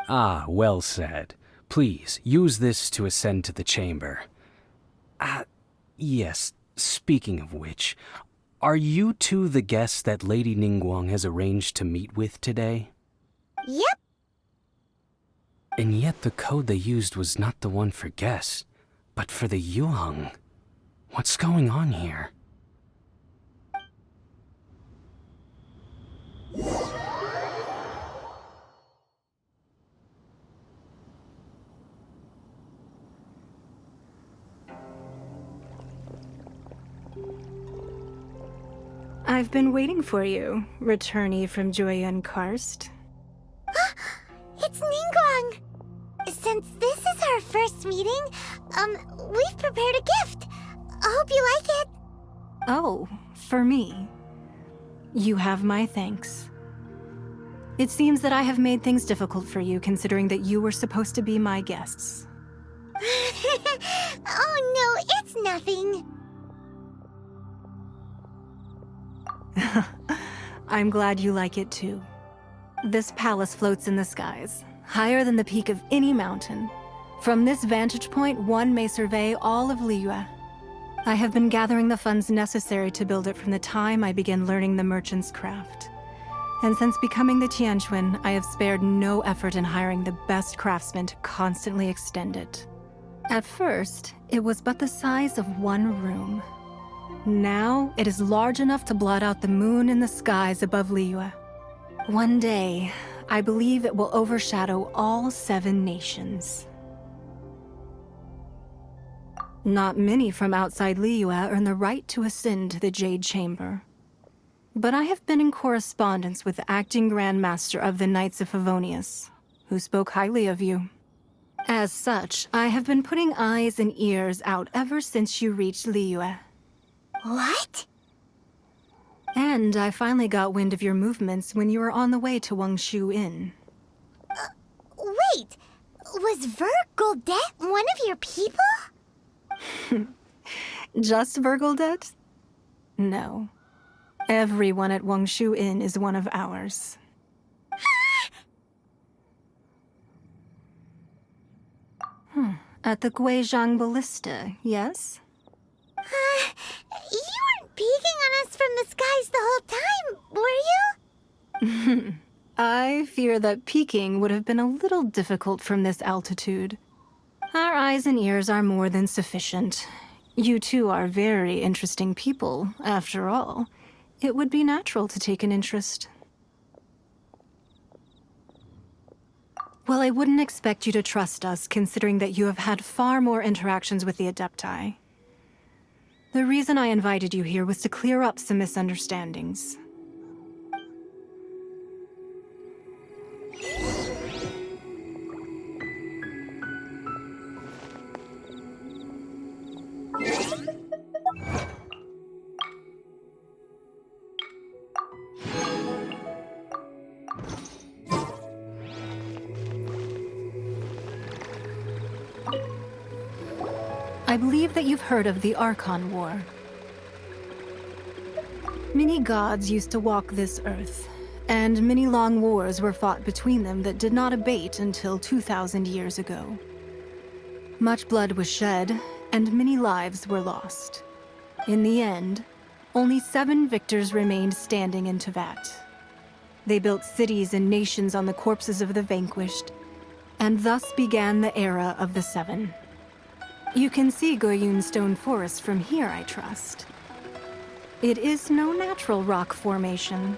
Ah, well said. Please, use this to ascend to the chamber. Yes, speaking of which, are you two the guests that Lady Ningguang has arranged to meet with today? Yep. And yet the code they used was not the one for guests, but for the Yuheng. What's going on here? I've been waiting for you, returnee from Joyun Karst. It's Ningguang! Since this is our first meeting, we've prepared a gift. I hope you like it. Oh, for me. You have my thanks. It seems that I have made things difficult for you, considering that you were supposed to be my guests. Oh no, it's nothing. I'm glad you like it too. This palace floats in the skies, higher than the peak of any mountain. From this vantage point, one may survey all of Liyue. I have been gathering the funds necessary to build it from the time I began learning the merchant's craft. And since becoming the Tianquan, I have spared no effort in hiring the best craftsmen to constantly extend it. At first, it was but the size of one room. Now, it is large enough to blot out the moon in the skies above Liyue. One day, I believe it will overshadow all 7 nations. Not many from outside Liyue earn the right to ascend to the Jade Chamber. but I have been in correspondence with the acting Grand Master of the Knights of Favonius, who spoke highly of you. As such, I have been putting eyes and ears out ever since you reached Liyue. What? And I finally got wind of your movements when you were on the way to Wangshu Inn. Wait! Was Vergoldet one of your people? Just Vergoldet? No. Everyone at Wangshu Inn is one of ours. At the Guizhang Ballista, yes? You weren't peeking on us from the skies the whole time, were you? I fear that peeking would have been a little difficult from this altitude. Our eyes and ears are more than sufficient. You two are very interesting people, after all. It would be natural to take an interest. Well, I wouldn't expect you to trust us, considering that you have had far more interactions with the Adepti. The reason I invited you here was to clear up some misunderstandings. I believe that you've heard of the Archon War. Many gods used to walk this earth, and many long wars were fought between them that did not abate until 2,000 years ago. Much blood was shed, and many lives were lost. In the end, only 7 victors remained standing in Tevat. They built cities and nations on the corpses of the vanquished, and thus began the era of the 7. You can see Goyun Stone Forest from here, I trust. It is no natural rock formation.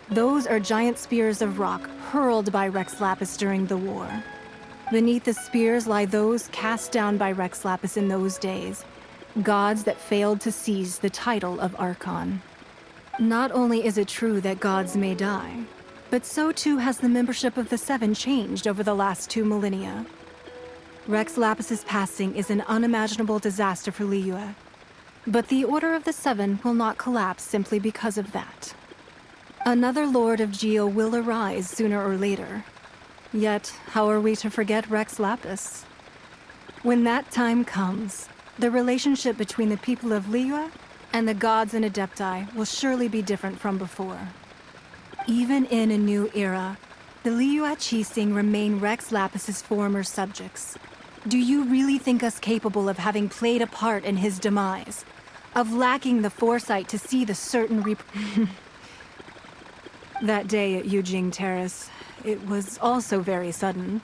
Those are giant spears of rock hurled by Rex Lapis during the war. Beneath the spears lie those cast down by Rex Lapis in those days, gods that failed to seize the title of Archon. Not only is it true that gods may die, but so too has the membership of the 7 changed over the last 2 millennia. Rex Lapis's passing is an unimaginable disaster for Liyue, but the Order of the 7 will not collapse simply because of that. Another Lord of Geo will arise sooner or later. Yet, how are we to forget Rex Lapis? When that time comes, the relationship between the people of Liyue and the gods and Adepti will surely be different from before. Even in a new era, the Liyue Qixing remain Rex Lapis's former subjects. Do you really think us capable of having played a part in his demise? Of lacking the foresight to see the certain That day at Yujing Terrace, it was also very sudden.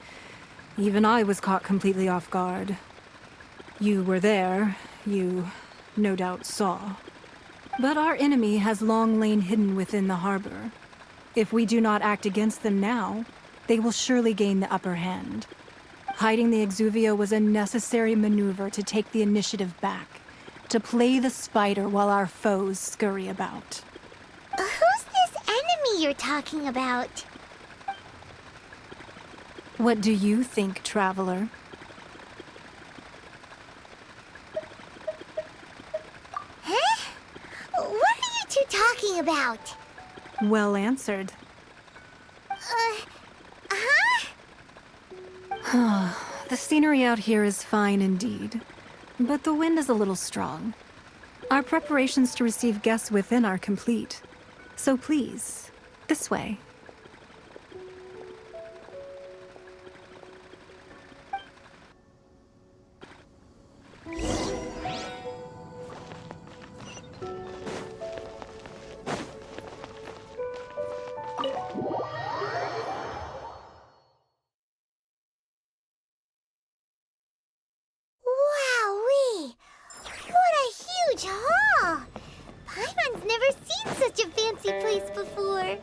Even I was caught completely off guard. You were there, you no doubt saw. But our enemy has long lain hidden within the harbor. If we do not act against them now, they will surely gain the upper hand. Hiding the Exuvia was a necessary maneuver to take the initiative back, to play the spider while our foes scurry about. Who's this enemy you're talking about? What do you think, traveler? Huh? What are you two talking about? Well answered. The scenery out here is fine indeed, but the wind is a little strong. Our preparations to receive guests within are complete. So please, this way. Wowee! What a huge hall! Paimon's never seen such a fancy place before.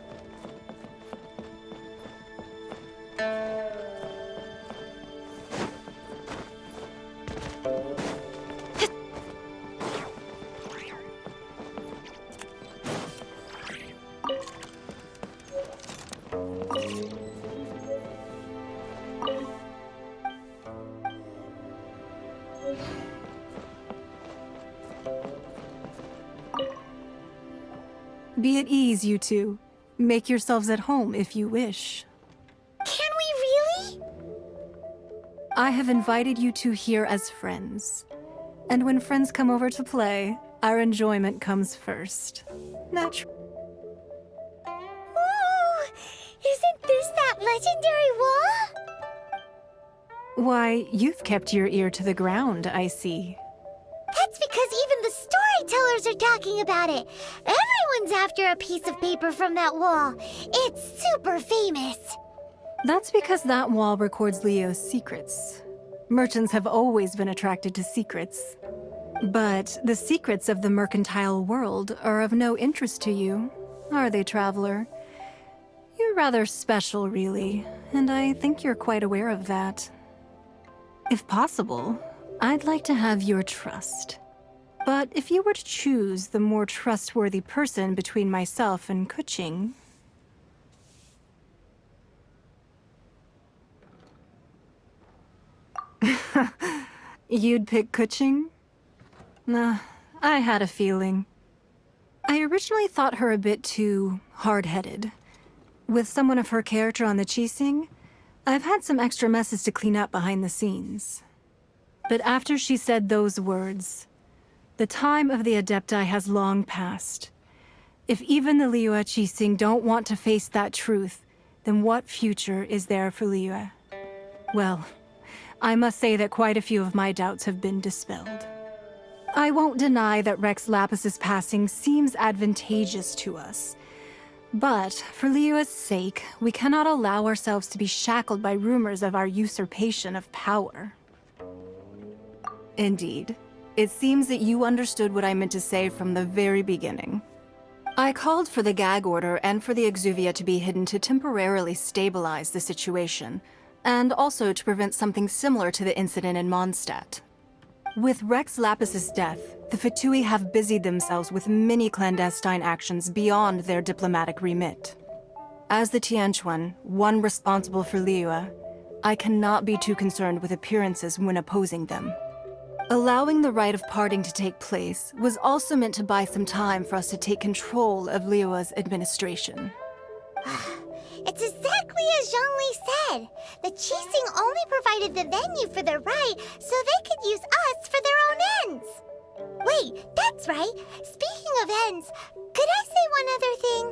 Be at ease, you two. Make yourselves at home if you wish. Can we really? I have invited you two here as friends. And when friends come over to play, our enjoyment comes first. Natural. Ooh! Isn't this that legendary wall? Why, you've kept your ear to the ground, I see. That's because even the storytellers are talking about it. Everyone's after a piece of paper from that wall. It's super famous. That's because that wall records Leo's secrets. Merchants have always been attracted to secrets. But the secrets of the mercantile world are of no interest to you, are they, traveler? You're rather special, really, and I think you're quite aware of that. If possible, I'd like to have your trust. But if you were to choose the more trustworthy person between myself and Kuching... You'd pick Kuching? Nah, I had a feeling. I originally thought her a bit too hard-headed. With someone of her character on the Qixing, I've had some extra messes to clean up behind the scenes. But after she said those words, the time of the Adepti has long passed. If even the Liyue Qixing don't want to face that truth, then what future is there for Liyue? Well, I must say that quite a few of my doubts have been dispelled. I won't deny that Rex Lapis's passing seems advantageous to us. But for Liyue's sake, we cannot allow ourselves to be shackled by rumors of our usurpation of power. Indeed. It seems that you understood what I meant to say from the very beginning. I called for the gag order and for the Exuvia to be hidden to temporarily stabilize the situation, and also to prevent something similar to the incident in Mondstadt. With Rex Lapis's death, the Fatui have busied themselves with many clandestine actions beyond their diplomatic remit. As the Tianquan, one responsible for Liyue, I cannot be too concerned with appearances when opposing them. Allowing the rite of parting to take place was also meant to buy some time for us to take control of Liyue's administration. It's exactly as Zhongli said. The Qixing only provided the venue for the rite so they could use us for their own ends. Wait, that's right. Speaking of ends, could I say one other thing?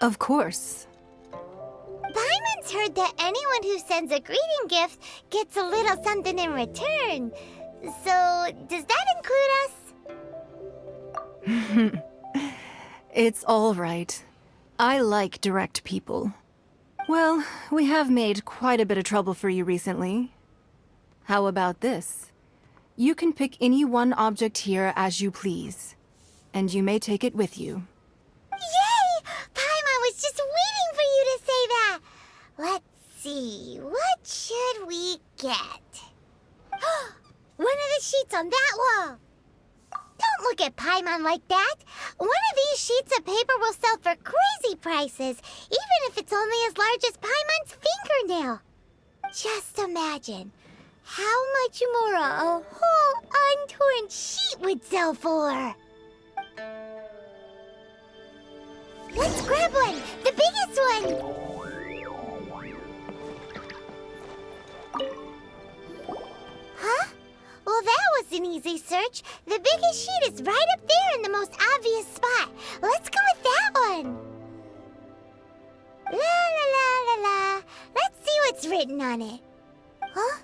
Of course. Paimon's heard that anyone who sends a greeting gift gets a little something in return. So, does that include us? It's all right. I like direct people. Well, we have made quite a bit of trouble for you recently. How about this? You can pick any one object here as you please, and you may take it with you. Yay! Paimon was just waiting for you to say that! Let's see, what should we get? One of the sheets on that wall! Don't look at Paimon like that! One of these sheets of paper will sell for crazy prices, even if it's only as large as Paimon's fingernail. Just imagine how much more a whole untorn sheet would sell for. Let's grab one! The biggest one! Huh? Well, that was an easy search. The biggest sheet is right up there in the most obvious spot. Let's go with that one. La la la la la. Let's see what's written on it. Huh?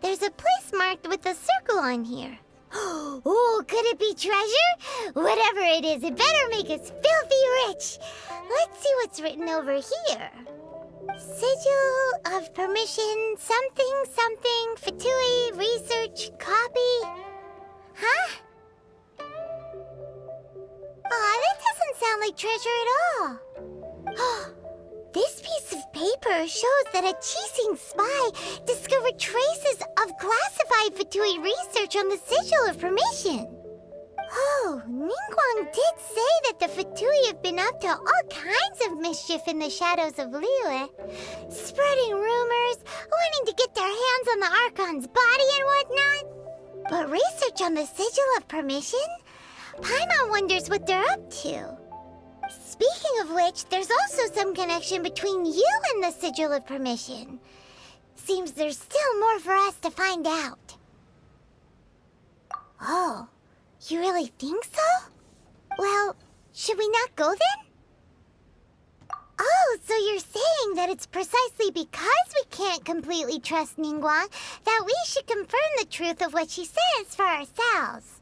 There's a place marked with a circle on here. Oh, could it be treasure? Whatever it is, it better make us filthy rich. Let's see what's written over here. Sigil of permission, something, something, Fatui, research, copy. Huh? Aw, that doesn't sound like treasure at all. This piece of paper shows that a Qixing spy discovered traces of classified Fatui research on the Sigil of Permission. Oh, Ningguang did say that the Fatui have been up to all kinds of mischief in the shadows of Liyue. Spreading rumors, wanting to get their hands on the Archon's body and whatnot. But research on the Sigil of Permission? Paimon wonders what they're up to. Speaking of which, there's also some connection between you and the Sigil of Permission. Seems there's still more for us to find out. Oh, you really think so? Well, should we not go then? Oh, so you're saying that it's precisely because we can't completely trust Ningguang that we should confirm the truth of what she says for ourselves.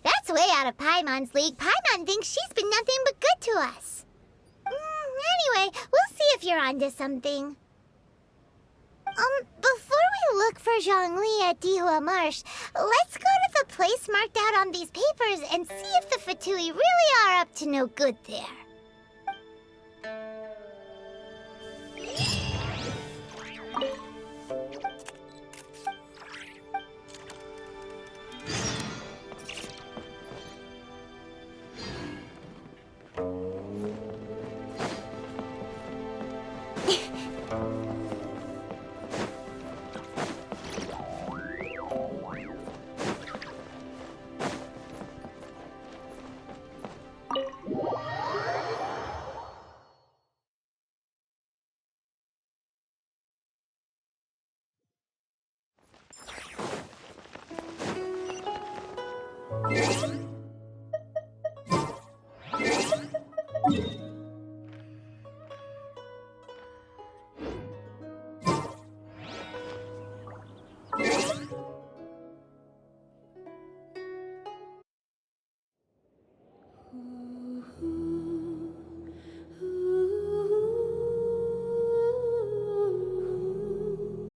That's way out of Paimon's league. Paimon thinks she's been nothing but good to us. Anyway, we'll see if you're onto something. Before we look for Zhongli at Dihua Marsh, let's go to the place marked out on these papers and see if the Fatui really are up to no good there.